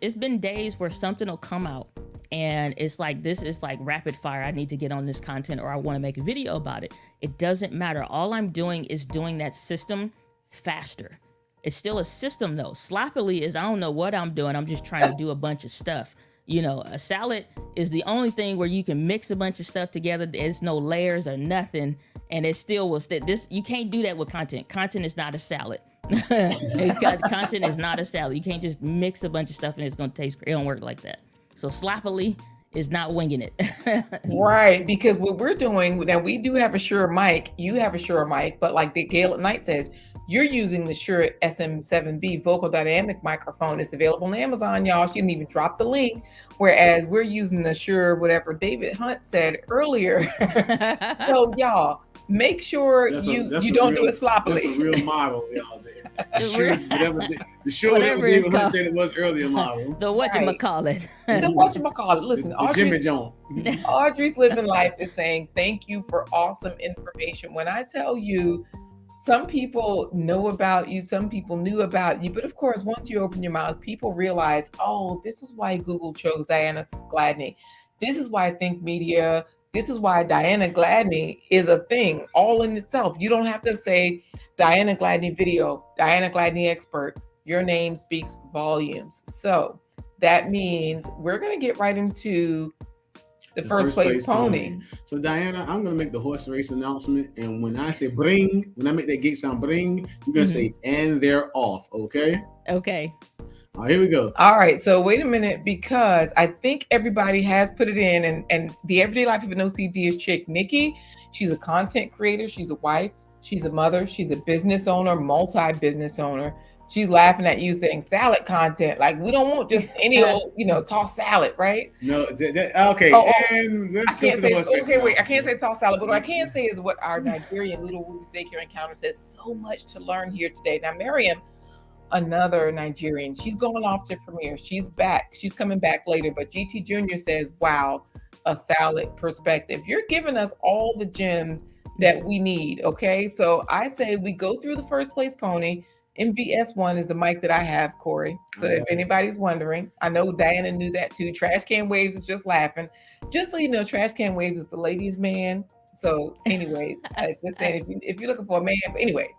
it's been days where something will come out and it's like, this is like rapid fire. I need to get on this content, or I want to make a video about it. It doesn't matter. All I'm doing is doing that system faster. It's still a system though. Sloppily is, I don't know what I'm doing. I'm just trying to do a bunch of stuff. A salad is the only thing where you can mix a bunch of stuff together. There's no layers or nothing, and it still will stay. You can't do that with content. Content is not a salad. Content is not a salad. You can't just mix a bunch of stuff and it's going to taste great. It don't work like that. So sloppily is not winging it. Right, because what we're doing, now we do have a Shure mic. You have a Shure mic, but like the Gale at Night says, you're using the Shure SM7B vocal dynamic microphone. It's available on Amazon, y'all. She didn't even drop the link. Whereas we're using the Shure, whatever David Hunt said earlier. So y'all, make sure you don't do it sloppily. That's a real model, y'all. The show Whatever that it's David Hunt called. said it was earlier model. The whatchamacallit. The whatchamacallit. Listen, The Jimmy Jones. Audrey's Living Life is saying, thank you for awesome information. When I tell you, some people know about you, some people knew about you, but of course, once you open your mouth, people realize, oh, this is why Google chose Diana Gladney. This is why Think Media, this is why Diana Gladney is a thing all in itself. You don't have to say Diana Gladney video, Diana Gladney expert. Your name speaks volumes. So that means we're going to get right into the first place pony. So Diana, I'm gonna make the horse race announcement, and when I say bring, when I make that gate sound bring, you're gonna say and they're off. Okay. Okay. All right, here we go. All right. So wait a minute, because I think everybody has put it in, and the Everyday Life of an OCD is chick Nikki. She's a content creator. She's a wife. She's a mother. She's a business owner, multi-business owner. She's laughing at you saying salad content. Like, we don't want just any old, tossed salad, right? No, okay. And let's I can't say, I I can't say tossed salad, but what I can say is what our Nigerian Little Ruby's Daycare Encounter says, so much to learn here today. Now, Miriam, another Nigerian, she's going off to premiere. She's back. She's coming back later. But GT Jr. says, wow, a salad perspective. You're giving us all the gems that we need, okay? So I say we go through the first place pony. MVS1 is the mic that I have, Corey. So if anybody's wondering, I know Diana knew that too. Trash Can Waves is just laughing. Just so you know, Trash Can Waves is the ladies' man. So anyways, I just saying, if you're looking for a man, but anyways,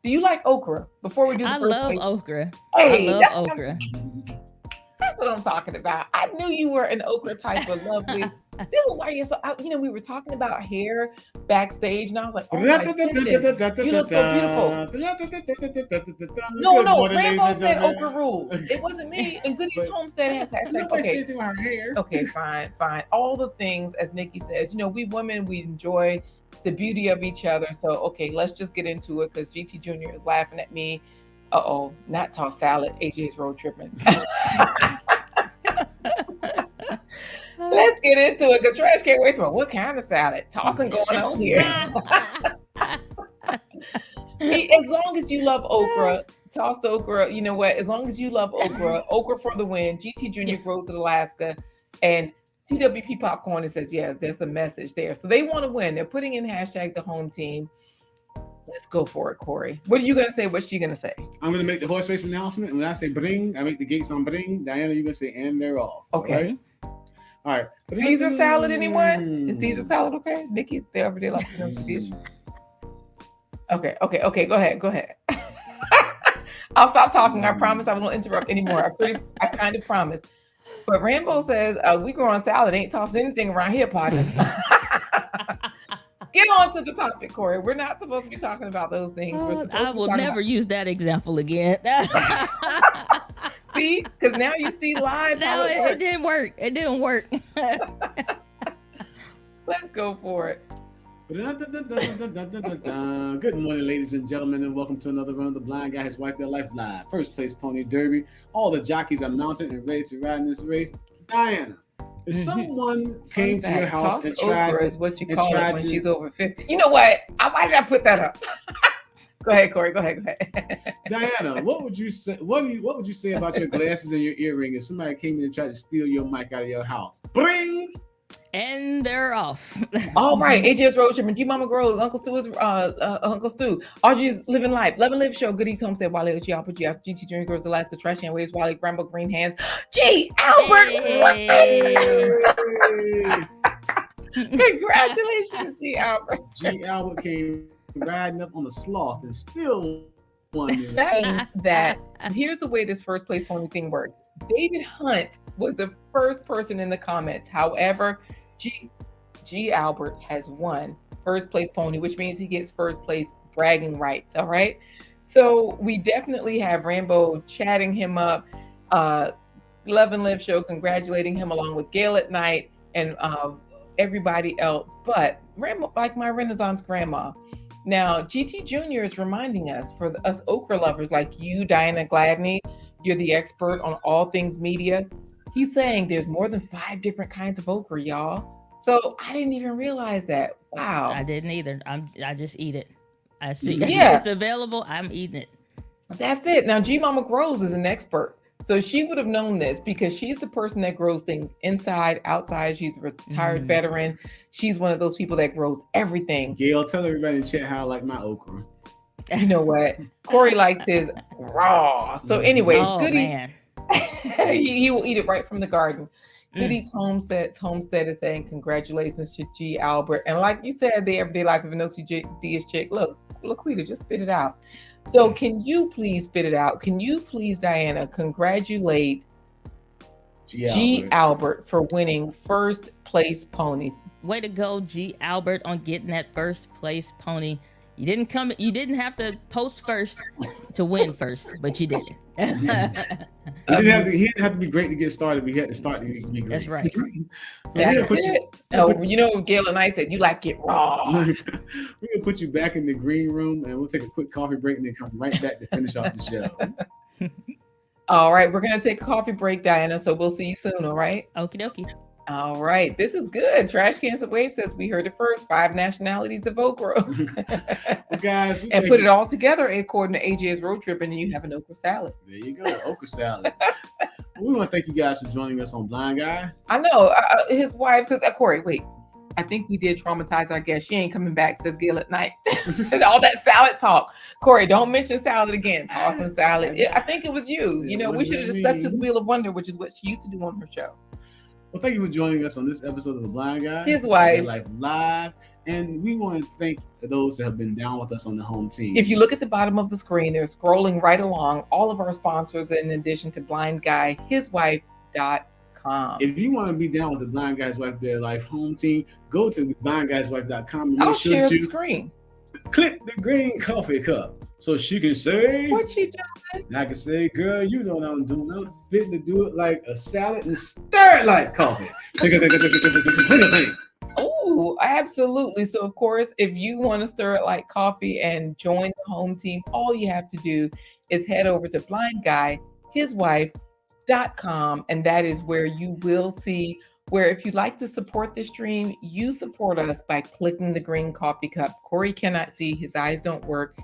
do you like okra? Before we do the I first love place? okra. Hey, I love okra. That's what I'm talking about. I knew you were an okra type of lovely. This is why you're so, we were talking about hair backstage, and I was like, oh my goodness, you look so beautiful. No, Rambo said okra rules. It wasn't me. And Goodies Homestead has hashtag. Okay, fine. All the things, as Nikki says, we women, we enjoy the beauty of each other. So, okay, let's just get into it, because GT Jr. is laughing at me. Uh-oh, not tossed salad. AJ is road tripping. Let's get into it, because Trash Can't Waste. What kind of salad? Tossing going on here. As long as you love okra, tossed okra, you know what? As long as you love okra, okra for the win. GT Jr. grows in Alaska, and TWP Popcorn, it says, yes, there's a message there. So they want to win. They're putting in hashtag the home team. Let's go for it, Corey. What are you going to say? What's she going to say? I'm going to make the horse race announcement. When I say bring, I make the gates on bring. Diana, you're going to say and they're off. Okay. All right. Caesar salad, anyone? Is Caesar salad okay? Nikki, they Everyday Life of an OCD. Okay. Go ahead. I'll stop talking. I promise I won't interrupt anymore. I kind of promise. But Rambo says, we grow on salad, ain't tossed anything around here, partner. Get on to the topic, Corey. We're not supposed to be talking about those things. I will never use that example again. See? Because now you see live. No, it didn't work. It didn't work. Let's go for it. Good morning, ladies and gentlemen, and welcome to another run of the Blind Guy, His Wife, Their Life Live. First place pony derby. All the jockeys are mounted and ready to ride in this race. Diana, if someone came to your house and tried is what you call it when she's over 50. You know what? Why did I put that up? Go ahead, Corey. Go ahead. Diana, what would you say? What would you say about your glasses and your earring if somebody came in and tried to steal your mic out of your house? Bring. And they're off. All right. AJ's Road Trip and G Mama Grows. Uncle Stu is Uncle Stu. Audrey's Living Life. Love and Live Show. Goodies Homestead. Wale Chiapa GF. GT Junior Girls Alaska. Trash Can Waves. Wale Rambo Green Hands. G Albert. Hey. Congratulations, G Albert. G Albert came riding up on the sloth and still won. That here's the way this first place pony thing works. David Hunt was the first person in the comments. However, G Albert has won first place pony, which means he gets first place bragging rights. All right. So we definitely have Rambo chatting him up. Love and Live Show congratulating him along with Gail at Night and everybody else. But Rambo, like my Renaissance grandma. Now, GT Jr. is reminding us, for us okra lovers like you, Diana Gladney, you're the expert on all things media. He's saying there's more than 5 different kinds of okra, y'all. So I didn't even realize that. Wow. I didn't either. I just eat it. I see Yeah. it's available. I'm eating it. That's it. Now, G Mama Grows is an expert. So she would have known this because she's the person that grows things inside, outside. She's a retired veteran. She's one of those people that grows everything. Gail, tell everybody in chat how I like my okra. You know what? Corey likes his raw. So, anyways, Oh Goodies. man. he will eat it right from the garden. Mm. Goodies Homestead is saying congratulations to G Albert. And like you said, the everyday life of an OCD chick. Look, Laquita, just spit it out. So can you please spit it out? Can you please, Diana, congratulate G Albert for winning first place pony? Way to go, G Albert, on getting that first place pony. You didn't have to post first to win first, but you did. He didn't have to be great to get started. We had to start to be great. That's right. That's it. You know, Gail and I said, you like it raw. We're going to put you back in the green room and we'll take a quick coffee break and then come right back to finish off the show. All right. We're going to take a coffee break, Diana. So we'll see you soon. All right. Okie dokie. All right. This is good. Trash Cancer Wave says we heard it first. 5 nationalities of okra. Well, guys, and put it all together according to AJ's road trip, and then you have an okra salad. There you go. Okra salad. We want to thank you guys for joining us on Blind Guy. I know. His wife, because Corey, wait. I think we did traumatize our guest. She ain't coming back, says Gail at night. All that salad talk. Corey, don't mention salad again. Tossing salad. I think it was you. You know, we should have just stuck to the Wheel of Wonder, which is what she used to do on her show. Well, thank you for joining us on this episode of The Blind Guy. His wife. Life Live. And we want to thank those that have been down with us on the home team. If you look at the bottom of the screen, they're scrolling right along. All of our sponsors, in addition to Blind Guy, hiswife.com. If you want to be down with the Blind Guy's Wife Their Life home team, go to blindguyswife.com and I'll share the screen. Click the green coffee cup so she can say, what you doing? And I can say, girl, you know what I'm doing. I'm fitting to do it like a salad and stir it like coffee. Oh, absolutely. So, of course, if you want to stir it like coffee and join the home team, all you have to do is head over to blindguyhiswife.com, and that is where you will see where if you'd like to support the stream, you support us by clicking the green coffee cup. Corey cannot see, his eyes don't work.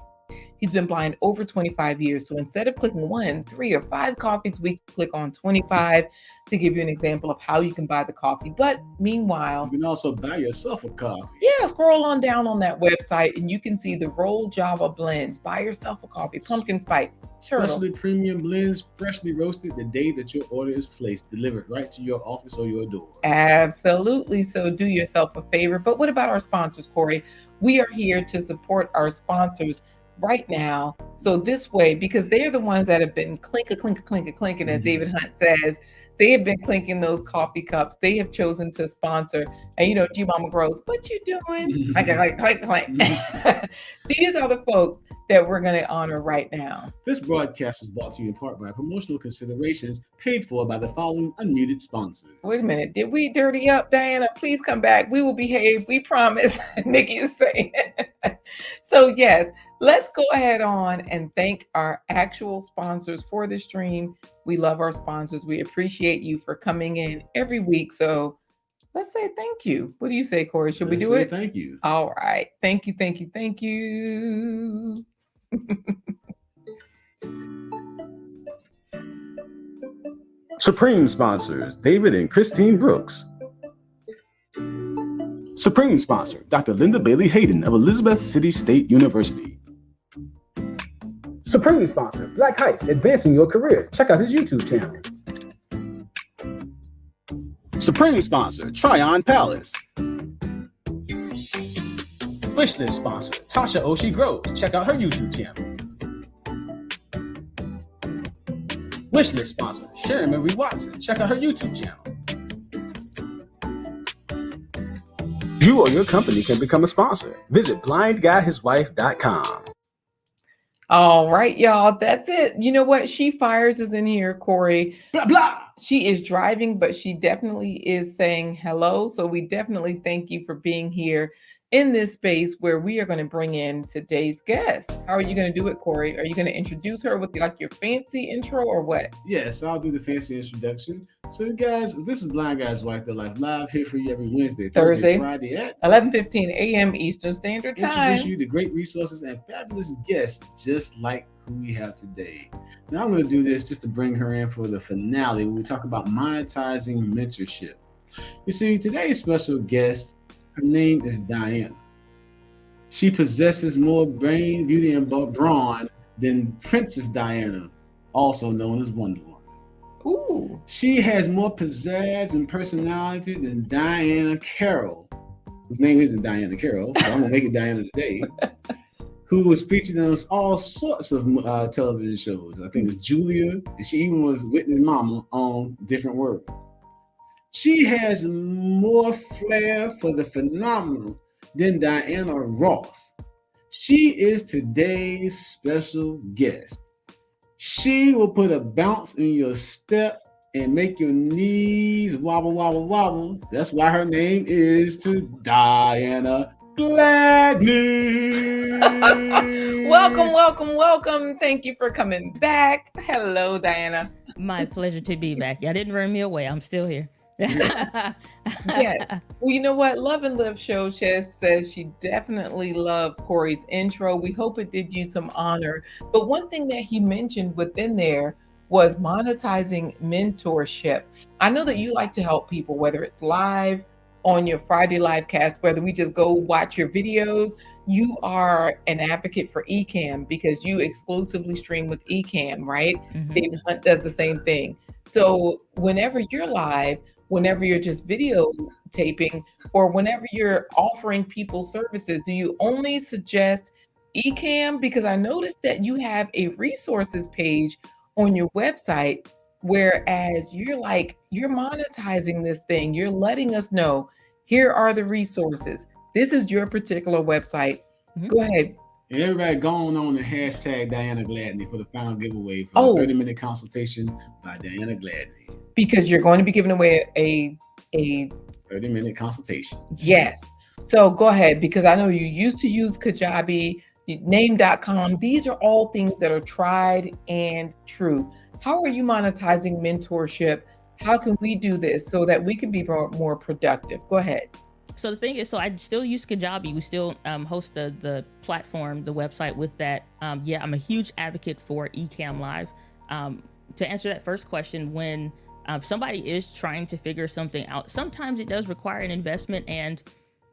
He's been blind over 25 years. So instead of clicking 1, 3, or 5 coffees, we click on 25 to give you an example of how you can buy the coffee. But meanwhile, you can also buy yourself a coffee. Yeah, scroll on down on that website and you can see the Roll Java blends. Buy yourself a coffee, pumpkin spice, turtle. Freshly premium blends, freshly roasted the day that your order is placed, delivered right to your office or your door. Absolutely. So do yourself a favor. But what about our sponsors, Corey? We are here to support our sponsors right now. So this way, because they're the ones that have been clinking, as David Hunt says, they have been clinking those coffee cups. They have chosen to sponsor. And you know, G Mama Grows, what you doing? Clank. These are the folks that we're going to honor right now. This broadcast is brought to you in part by promotional considerations paid for by the following unmuted sponsors. Wait a minute. Did we dirty up, Diana? Please come back. We will behave. We promise. Nikki is saying. So yes, let's go ahead on and thank our actual sponsors for the stream. We love our sponsors. We appreciate you for coming in every week. So let's say thank you. What do you say, Corey? Should we do it? Thank you. All right. Thank you. Supreme sponsors, David and Christine Brooks. Supreme sponsor, Dr. Linda Bailey Hayden of Elizabeth City State University. Supreme sponsor, Black Heights, advancing your career. Check out his YouTube channel. Supreme sponsor, Tryon Palace. Wishlist sponsor, Tasha Oshie Groves. Check out her YouTube channel. Wishlist sponsor, Sharon Marie Watson. Check out her YouTube channel. You or your company can become a sponsor. Visit blindguyhiswife.com. All right, y'all. That's it. You know what? She Fires is in here, Corey. Blah, blah. She is driving, but she definitely is saying hello. So we definitely thank you for being here in this space where we are going to bring in today's guest. How are you going to do it, Corey? Are you going to introduce her with like your fancy intro or what? Yes, I'll do the fancy introduction. So, you guys, this is Blind Guys Wife Their Life live here for you every Wednesday, Thursday, Friday at 11:15 a.m. Eastern Standard introduce Time. you to great resources and fabulous guests just like who we have today. Now, I'm going to do this just to bring her in for the finale when we talk about monetizing mentorship. You see, today's special guest, her name is Diana. She possesses more brain, beauty, and brawn than Princess Diana, also known as Wonder Woman. Ooh. She has more pizzazz and personality than Diana Carroll, whose name isn't Diana Carroll, so I'm going to make it Diana today, who was featured on all sorts of television shows. I think it was Julia, and she even was Whitney's mama on Different World. She has more flair for the phenomenal than Diana Ross. She is today's special guest. She will put a bounce in your step and make your knees wobble, wobble, wobble. That's why her name is Diana GLADNEY. Welcome. Thank you for coming back. Hello, Diana. My pleasure to be back. Y'all didn't run me away. I'm still here. Yes. Well, you know what? Love and Live Show says she definitely loves Corey's intro. We hope it did you some honor. But one thing that he mentioned within there was monetizing mentorship. I know that you like to help people, whether it's live on your Friday live cast, whether we just go watch your videos. You are an advocate for Ecamm because you exclusively stream with Ecamm, right? Mhm. David Hunt does the same thing. So whenever you're live, whenever you're just video taping, or whenever you're offering people services, do you only suggest Ecamm? Because I noticed that you have a resources page on your website, whereas you're monetizing this thing. You're letting us know, here are the resources. This is your particular website. Mhm. Go ahead. And everybody going on the hashtag Diana Gladney for the final giveaway for the 30-minute consultation by Diana Gladney. Because you're going to be giving away a 30-minute consultation. Yes. So go ahead, because I know you used to use Kajabi, name.com. These are all things that are tried and true. How are you monetizing mentorship? How can we do this so that we can be more productive? Go ahead. So the thing is, I still use Kajabi. We still host the platform, the website with that. Yeah, I'm a huge advocate for Ecamm Live. To answer that first question, when somebody is trying to figure something out, sometimes it does require an investment, and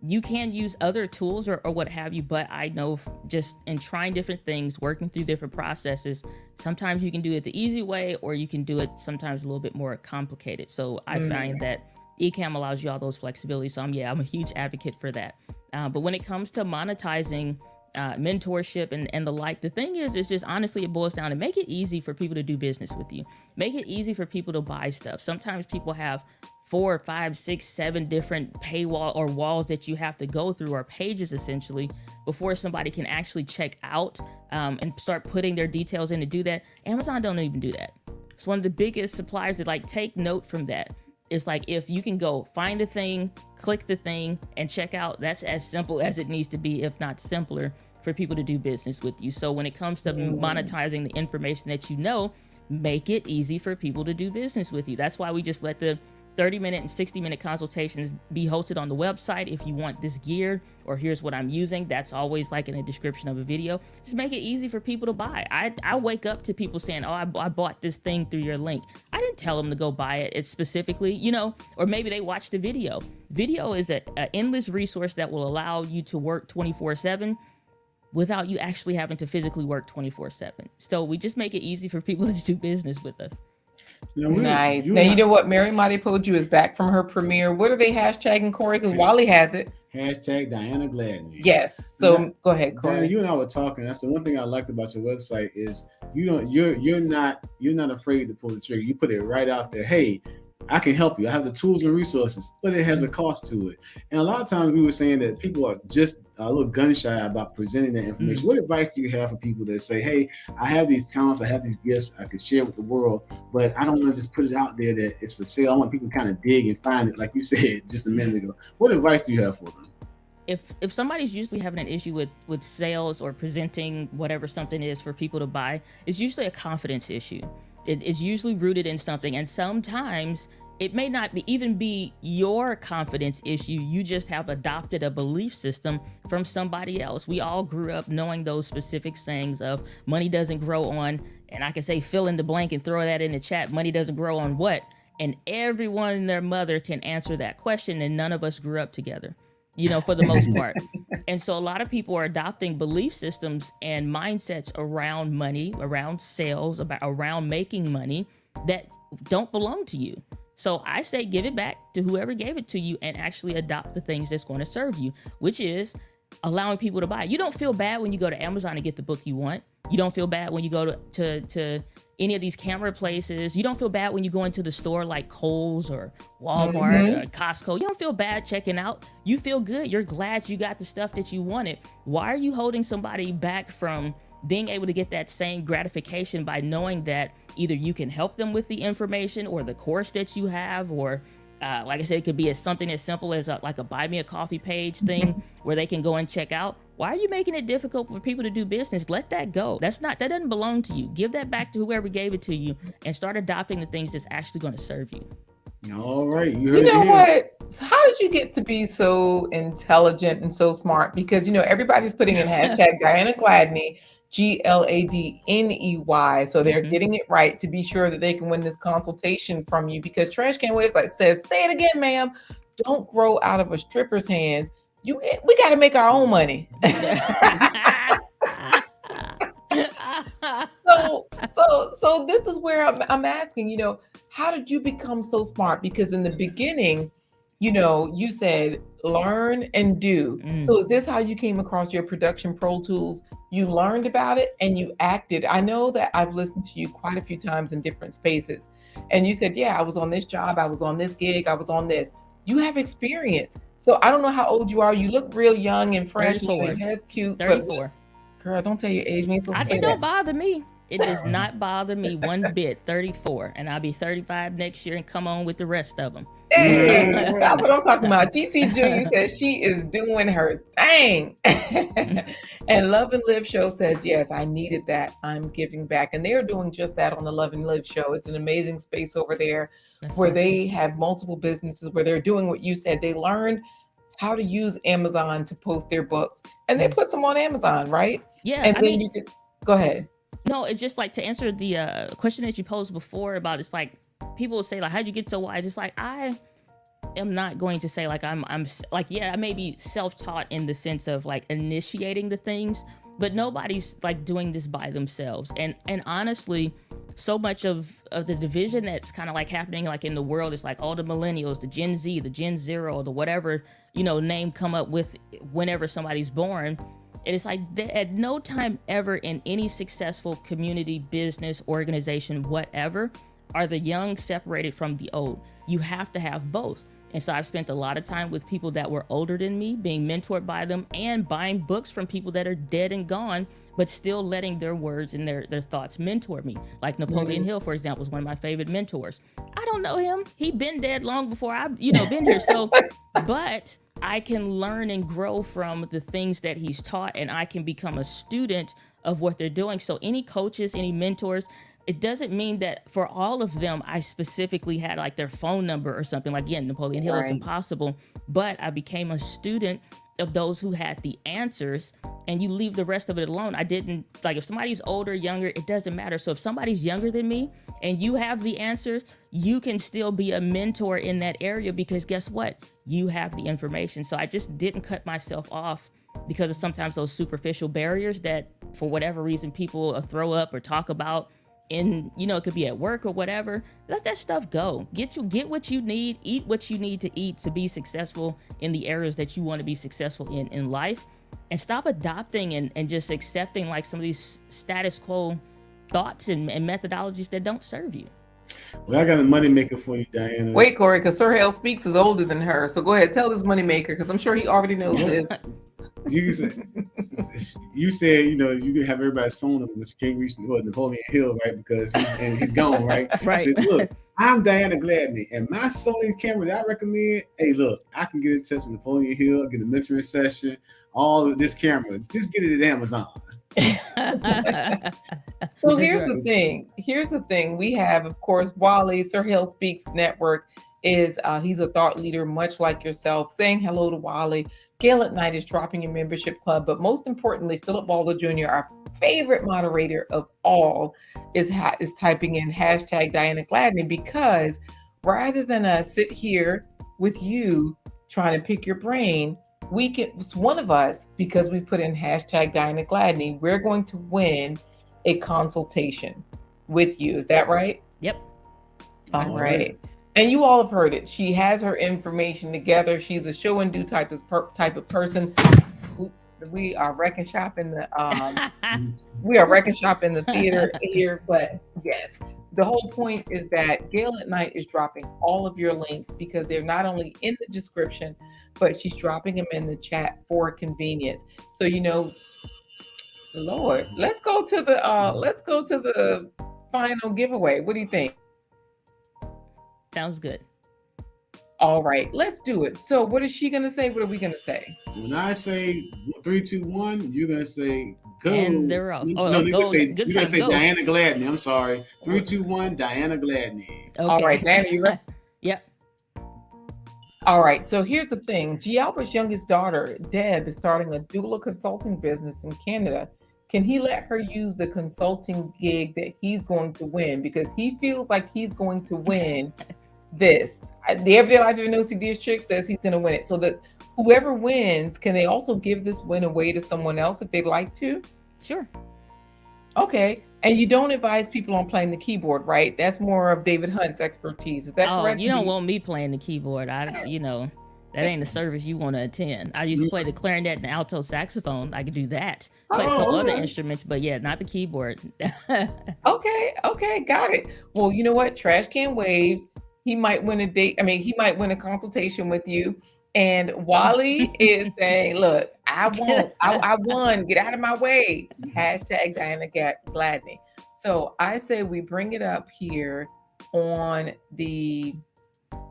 you can use other tools or what have you. But I know just in trying different things, working through different processes, sometimes you can do it the easy way, or you can do it sometimes a little bit more complicated. So I find that Ecamm allows you all those flexibilities. So I'm a huge advocate for that. But when it comes to monetizing mentorship and the like, the thing is, it's just honestly, it boils down to make it easy for people to do business with you. Make it easy for people to buy stuff. Sometimes people have 4, 5, 6, 7 different paywall or walls that you have to go through, or pages essentially, before somebody can actually check out and start putting their details in to do that. Amazon don't even do that. It's one of the biggest suppliers that take note from that. It's like, if you can go find the thing, click the thing, and check out, that's as simple as it needs to be, if not simpler, for people to do business with you. So when it comes to monetizing the information that you know, make it easy for people to do business with you. That's why we just let the 30-minute and 60-minute consultations be hosted on the website. If you want this gear, or here's what I'm using, that's always in the description of a video. Just make it easy for people to buy. I wake up to people saying, oh, I bought this thing through your link. I didn't tell them to go buy it. It's specifically, or maybe they watched the video. Video is an endless resource that will allow you to work 24/7 without you actually having to physically work 24/7. So we just make it easy for people to do business with us. Nice. Now, you know what? Mary Madipoju is back from her premiere. What are they hashtagging, Corey? Because Wally has it. Hashtag Diana Gladney. Yes. So go ahead, Corey. Diana, you and I were talking. That's the one thing I liked about your website is you're not afraid to pull the trigger. You put it right out there. Hey, I can help you. I have the tools and resources, but it has a cost to it. And a lot of times we were saying that people are just a little gun shy about presenting that information. What advice do you have for people that say, hey, I have these talents, I have these gifts I could share with the world, but I don't want to just put it out there that it's for sale. I want people to kind of dig and find it, like you said just a minute ago. What advice do you have for them? If somebody's usually having an issue with sales or presenting whatever something is for people to buy, it's usually a confidence issue. It's usually rooted in something, and sometimes it may not even be your confidence issue. You just have adopted a belief system from somebody else. We all grew up knowing those specific sayings of money doesn't grow on, and I can say fill in the blank and throw that in the chat. Money doesn't grow on what? And everyone and their mother can answer that question, and none of us grew up together, for the most part. And so a lot of people are adopting belief systems and mindsets around money, around sales, around making money that don't belong to you. So I say give it back to whoever gave it to you and actually adopt the things that's going to serve you, which is allowing people to buy. You don't feel bad when you go to Amazon and get the book you want. You don't feel bad when you go to any of these camera places. You don't feel bad when you go into the store like Kohl's or Walmart or Costco. You don't feel bad checking out. You feel good. You're glad you got the stuff that you wanted. Why are you holding somebody back from being able to get that same gratification by knowing that either you can help them with the information or the course that you have, or like I said, it could be something as simple as like a buy me a coffee page thing where they can go and check out. Why are you making it difficult for people to do business? Let that go. That doesn't belong to you. Give that back to whoever gave it to you and start adopting the things that's actually going to serve you. All right. You heard You know it here. what? So how did you get to be so intelligent and so smart? Because, everybody's putting in hashtag Diana Gladney, GLADNEY. So they're getting it right to be sure that they can win this consultation from you, because Trash Can Website says, say it again, ma'am, don't grow out of a stripper's hands. We got to make our own money. So this is where I'm asking, how did you become so smart? Because in the beginning, you said learn and do. So is this how you came across your production Pro Tools? You learned about it and you acted. I know that I've listened to you quite a few times in different spaces. And you said, yeah, I was on this job. I was on this gig. I was on this. You have experience. So I don't know how old you are. You look real young and fresh. 34. Your hair's cute. 34. Girl, don't tell your age. It don't bother me. It does not bother me one bit. 34, and I'll be 35 next year and come on with the rest of them. Hey, that's what I'm talking about. GT Junior says she is doing her thing. And Love and Live Show says, yes, I needed that. I'm giving back. And they're doing just that on the Love and Live Show. It's an amazing space over there where they have multiple businesses where they're doing what you said. They learned how to use Amazon to post their books, and they put some on Amazon, right? Yeah. And then you could go ahead. No, it's just like to answer the question that you posed before about, it's like people will say like, how'd you get so wise? It's like, I am not going to say like I'm like, yeah, I may be self-taught in the sense of like initiating the things, but nobody's like doing this by themselves. And honestly, so much of the division that's kind of like happening like in the world is like all the millennials, the Gen Z, the Gen Zero, the whatever, name come up with whenever somebody's born. And it's like at no time ever in any successful community, business, organization, whatever, are the young separated from the old. You have to have both. And so I've spent a lot of time with people that were older than me, being mentored by them, and buying books from people that are dead and gone, but still letting their words and their thoughts mentor me. Like Napoleon Hill, for example, is one of my favorite mentors. I don't know him. He'd been dead long before I've, been here. So, but I can learn and grow from the things that he's taught, and I can become a student of what they're doing. So any coaches, any mentors, it doesn't mean that for all of them, I specifically had like their phone number or something. Like, again, Napoleon Hill is impossible, but I became a student of those who had the answers, and you leave the rest of it alone. I didn't, like, if somebody's older, younger, it doesn't matter. So if somebody's younger than me and you have the answers, you can still be a mentor in that area, because guess what? You have the information. So I just didn't cut myself off because of sometimes those superficial barriers that for whatever reason people throw up or talk about in, it could be at work or whatever. Let that stuff go. Get what you need, eat what you need to eat to be successful in the areas that you want to be successful in life, and stop adopting and just accepting like some of these status quo thoughts and methodologies that don't serve you. Well, I got a money maker for you, Diana. Wait, Corey, because Sir Hale Speaks is older than her. So go ahead, tell this money maker, because I'm sure he already knows this. You said, you didn't have everybody's phone number, but you can't reach Napoleon Hill, right? Because he's gone, right? Right. I said, look, I'm Diana Gladney, and my Sony camera that I recommend, hey, look, I can get in touch with Napoleon Hill, get a mentoring session, all of this camera. Just get it at Amazon. So That's here's the right. thing. Here's the thing. We have, of course, Wally, Sir Hill Speaks Network is he's a thought leader, much like yourself. Saying hello to Wally. Gail at Night is dropping your membership club, but most importantly, Philip Waldo Jr., our favorite moderator of all, is typing in hashtag Diana Gladney because rather than sit here with you trying to pick your brain, we can one of us because we put in hashtag Diana Gladney. We're going to win a consultation with you. Is that right? Yep. All All right. right. And you all have heard it. She has her information together. She's a show and do type of person. Oops, we are wrecking shop in the theater here. But yes, the whole point is that Gail at Night is dropping all of your links because they're not only in the description, but she's dropping them in the chat for convenience. So Lord, let's go to the final giveaway. What do you think? Sounds good. All right, let's do it. So what is she gonna say? What are we gonna say? When I say 3, 2, 1, you're gonna say go. And they're off. Oh, No, go. you're Good gonna time. say Go. Diana Gladney. I'm sorry. 3, 2, 1, Diana Gladney. Okay. All right, Diana, you ready? Yep. All right, so here's the thing. G. Albert's youngest daughter, Deb, is starting a doula consulting business in Canada. Can he let her use the consulting gig that he's going to win? Because he feels like he's going to win this. The Everyday Life of an OCD chick says he's going to win it. So that whoever wins, can they also give this win away to someone else if they'd like to? Sure. Okay. And you don't advise people on playing the keyboard, right? That's more of David Hunt's expertise. Is that correct? You don't want me playing the keyboard. That ain't a service you want to attend. I used to play the clarinet and alto saxophone. I could do that. Play a couple other instruments, but yeah, not the keyboard. Okay, got it. Well, you know what? Trash Can Waves. He might win a date. I mean, he might win a consultation with you. And Wally is saying, look, I won. Get out of my way. Hashtag Diana Gladney. So I say we bring it up here on the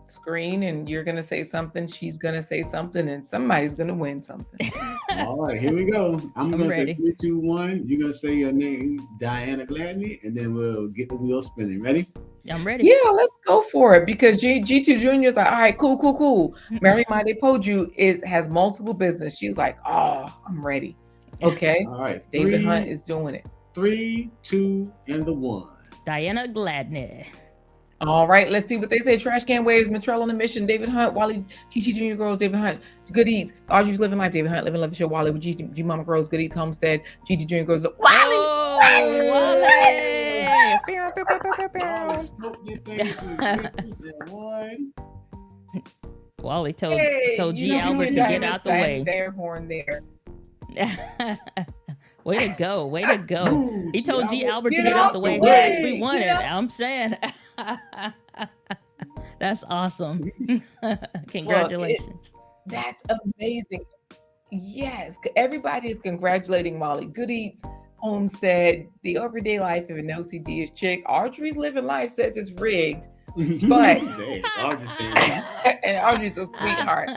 screen and you're going to say something. She's going to say something and somebody's going to win something. All right, here we go. I'm going to say ready. 3, 2, 1. You're going to say your name, Diana Gladney, and then we'll get the wheel spinning. Ready? I'm ready. Yeah, let's go for it because G2 Junior is like, all right, cool. Mary Made Poju has multiple business. She's like, oh, I'm ready. Okay. All right. David Hunt is doing it. 3, 2, and the 1. Diana Gladney. All right, let's see what they say. Trash Can Waves, Mitrell on the Mission, David Hunt, Wally, GT Junior Girls, David Hunt, Good Eats, Audrey's Living Life, David Hunt, Living Love Show, Wally with G Mama Girls, Good Eats, Homestead, GT Junior Girls, Wally! Oh, Wally! Wally told G. Albert to get out the way. Their horn there. Way to go. Ooh, He told G. Albert to Get get out out the way. the He way. actually won Get it. out. I'm saying. That's awesome. Congratulations. That's amazing. Yes, everybody is congratulating Wally. Good Eats, Homestead, The Everyday Life of an OCD is chick. Audrey's Living Life says it's rigged. But and Audrey's a sweetheart.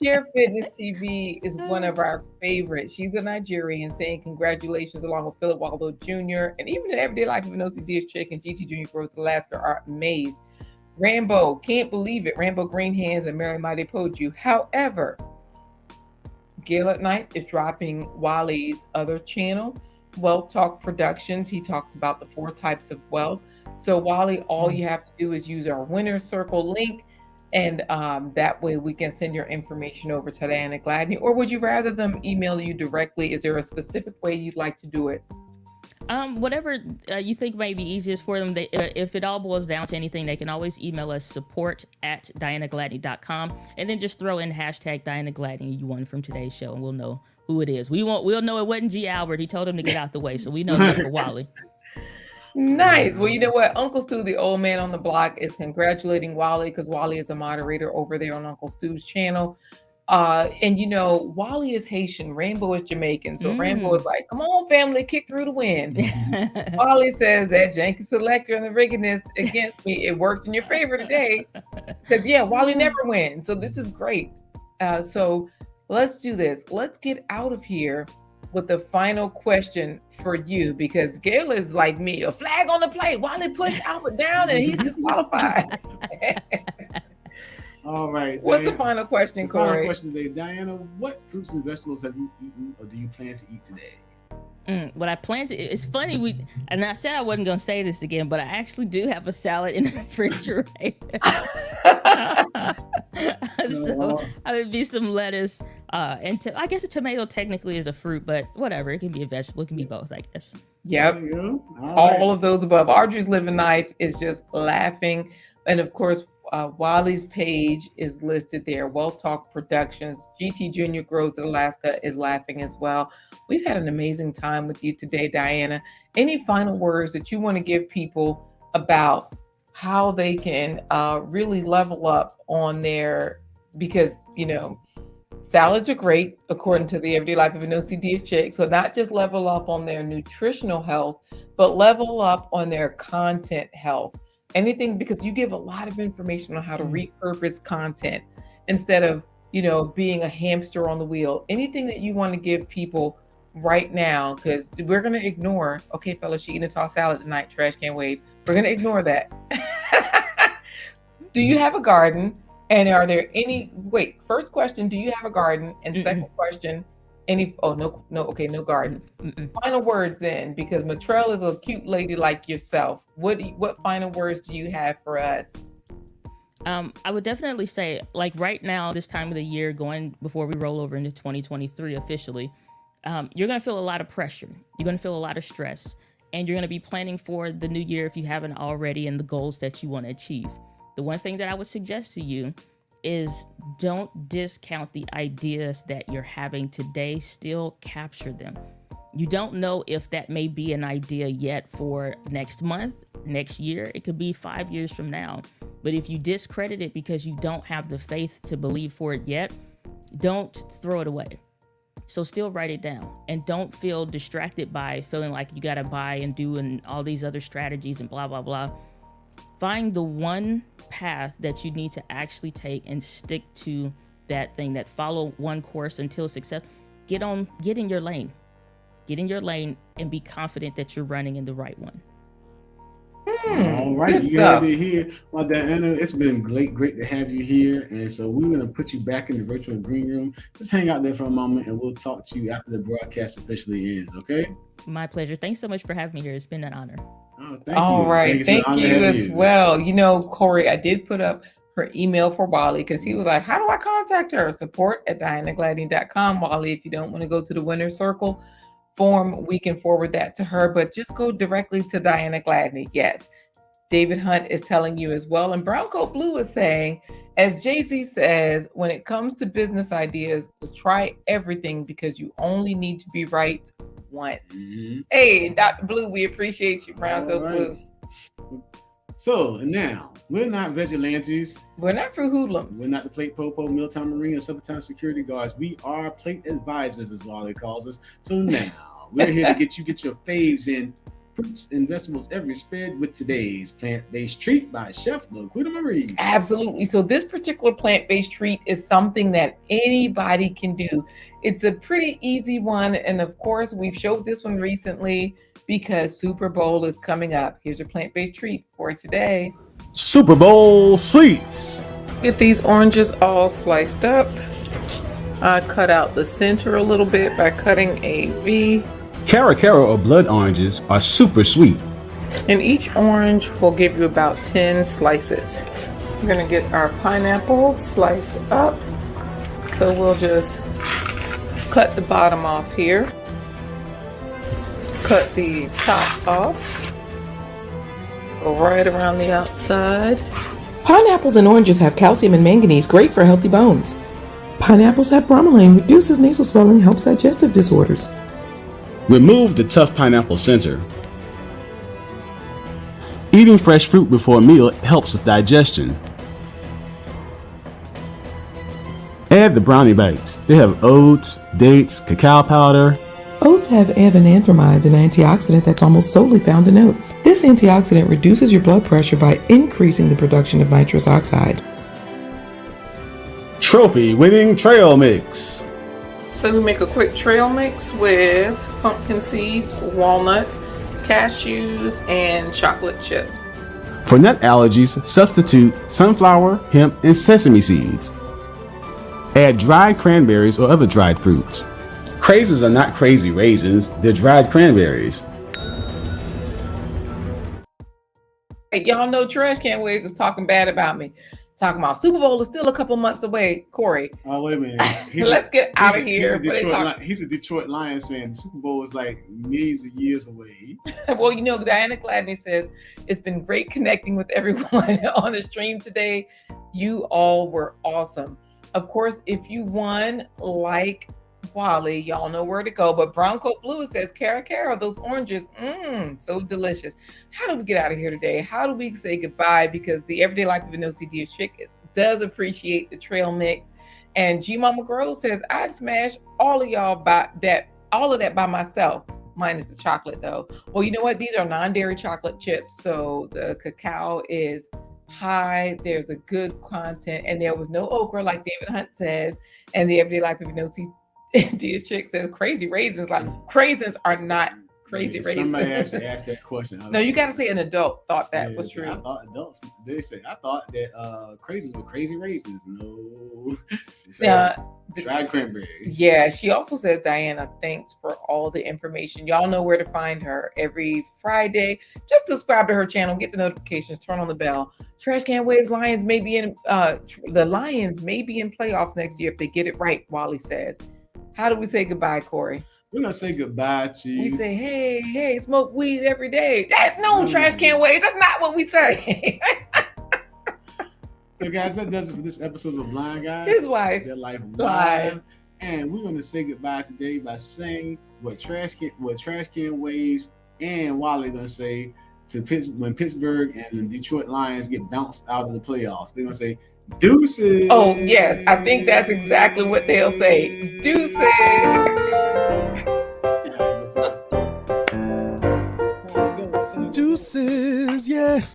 Share Fitness TV is one of our favorites. She's a Nigerian saying congratulations along with Philip Waldo Jr. and even the Everyday Life of an OCD chick and GT Junior Girls Alaska are amazed. Rambo, can't believe it. Rambo Green Hands and Mary Mighty Poju. However, Gail at Night is dropping Wally's other channel, Wealth Talk Productions. He talks about the 4 types of wealth. So Wally, all you have to do is use our Winner's Circle link, and that way we can send your information over to Diana Gladney. Or would you rather them email you directly? Is there a specific way you'd like to do it? Whatever you think may be easiest for them. If it all boils down to anything, they can always email us support@dianagladney.com and then just throw in hashtag Diana Gladney you won from today's show, and we'll know who it is. We'll know it wasn't G. Albert. He told him to get out the way, so we know that for Wally. Nice. Well, you know what? Uncle Stu, the old man on the block, is congratulating Wally because Wally is a moderator over there on Uncle Stu's channel. And you know, Wally is Haitian, Rainbow is Jamaican. So Rainbow is like, come on, family, kick through the wind. Wally says that janky selector and the riggedness against me, it worked in your favor today. Because yeah, Wally never wins. So this is great. So let's do this. Let's get out of here with the final question for you, because Gail is like me, a flag on the plate. Wally pushed Albert down and he's disqualified. All right. What's Diana, the final question, the final Corey? question today, Diana, what fruits and vegetables have you eaten or do you plan to eat today? What I plan to, it's funny, and I said I wasn't going to say this again, but I actually do have a salad in the refrigerator. So I would be some lettuce, and I guess a tomato technically is a fruit, but whatever, it can be a vegetable, it can be both, I guess. Yep. There you go. All of those above. Audrey's Living Life is just laughing. And of course, Wally's page is listed there. Wealth Talk Productions. GT Junior Grows in Alaska is laughing as well. We've had an amazing time with you today, Diana. Any final words that you want to give people about how they can really level up on their, because, you know, salads are great according to the Everyday Life of an OCD chick. So not just level up on their nutritional health, but level up on their content health. Anything, because you give a lot of information on how to repurpose content instead of, you know, being a hamster on the wheel. Anything that you want to give people right now, because we're going to ignore, okay, fellas, she eating a tossed salad tonight, trash can waves. We're going to ignore that. Do you have a garden? And are there any, first question, do you have a garden? And second question, no garden. Final words then, because Matrell is a cute lady like yourself. What final words do you have for us? I would definitely say, like right now, this time of the year, going before we roll over into 2023 officially, you're going to feel a lot of pressure. You're going to feel a lot of stress, and you're going to be planning for the new year if you haven't already, and the goals that you want to achieve. The one thing that I would suggest to you is don't discount the ideas that you're having today. Still capture them. You don't know if that may be an idea yet for next month, next year. It could be 5 years from now. But if you discredit it because you don't have the faith to believe for it yet, don't throw it away. So still write it down, and don't feel distracted by feeling like you got to buy and do and all these other strategies and blah, blah, blah. Find the one path that you need to actually take and stick to that thing, that follow one course until success. Get in your lane. Get in your lane and be confident that you're running in the right one. All right, you had it here. Well, Diana, it's been great to have you here. And so we're going to put you back in the virtual green room. Just hang out there for a moment, and we'll talk to you after the broadcast officially ends, okay? My pleasure. Thanks so much for having me here. It's been an honor. Oh, thank All you. right. Thank you as well. You know, Corey, I did put up her email for Wally because he was like, how do I contact her? support@dianagladney.com. Wally, if you don't want to go to the winner's circle form, we can forward that to her, but just go directly to Diana Gladney. Yes. David Hunt is telling you as well. And Brown Coat Blue is saying, as Jay-Z says, when it comes to business ideas, try everything because you only need to be right once. Hey, Dr. Blue, we appreciate you, Brown Coat Blue. So now, we're not vigilantes. We're not fruit hoodlums. We're not the plate popo, mealtime marine, or summertime security guards. We are plate advisors, is what they calls us. So now, we're here to get your faves in fruits and vegetables every spread with today's plant-based treat by Chef LaQuita Marie. Absolutely. So this particular plant-based treat is something that anybody can do. It's a pretty easy one. And of course, we've showed this one recently because Super Bowl is coming up. Here's your plant-based treat for today. Super Bowl sweets. Get these oranges all sliced up. I cut out the center a little bit by cutting a V. Cara or blood oranges are super sweet. And each orange will give you about 10 slices. We're gonna get our pineapple sliced up. So we'll just cut the bottom off here. Cut the top off. Go right around the outside. Pineapples and oranges have calcium and manganese, great for healthy bones. Pineapples have bromelain, reduces nasal swelling, helps digestive disorders. Remove the tough pineapple center. Eating fresh fruit before a meal helps with digestion. Add the brownie bites. They have oats, dates, cacao powder. Oats have avananthramines, an antioxidant that's almost solely found in oats. This antioxidant reduces your blood pressure by increasing the production of nitrous oxide. Trophy winning trail mix. So we make a quick trail mix with pumpkin seeds, walnuts, cashews, and chocolate chips. For nut allergies, substitute sunflower, hemp, and sesame seeds. Add dried cranberries or other dried fruits. Craisins are not crazy raisins, they're dried cranberries. Hey, y'all know Trash Can Waves is talking bad about me. Talking about Super Bowl is still a couple months away. Corey. Oh, wait a minute. Let's get out of here. He's a Detroit Lions fan. The Super Bowl is like millions of years away. Well, you know, Diana Gladney says, it's been great connecting with everyone on the stream today. You all were awesome. Of course, if you won, like Wally, y'all know where to go. But Brown Coat Blue says, Cara, those oranges, so delicious. How do we get out of here today? How do we say goodbye? Because the Everyday Life of an OCD chick does appreciate the trail mix. And G Mama Girl says, I'd smash all of y'all all of that by myself. Minus the chocolate though. Well, you know what? These are non-dairy chocolate chips. So the cacao is high. There's a good content, and there was no okra, like David Hunt says. And the Everyday Life of an OCD chick says, crazy raisins. Like craisins are not crazy raisins. Somebody actually asked that question. No, you got to say an adult thought that was true. I thought adults, I thought that craisins were crazy raisins. No. Dried cranberries. Yeah, she also says, Diana, thanks for all the information. Y'all know where to find her every Friday. Just subscribe to her channel, get the notifications, turn on the bell. Trash Can Waves Lions may be in the Lions may be in playoffs next year if they get it right, Wally says. How do we say goodbye, Corey? We're gonna say goodbye to you. We say, hey, smoke weed every day. Trash Can Waves. That's not what we say. So guys, that does it for this episode of Blind Guys. His wife. Their Life Live. And we're gonna say goodbye today by saying what Trash Can Waves and Wally gonna say to when Pittsburgh and the Detroit Lions get bounced out of the playoffs. They're gonna say deuces. Oh yes, I think that's exactly what they'll say. Deuces.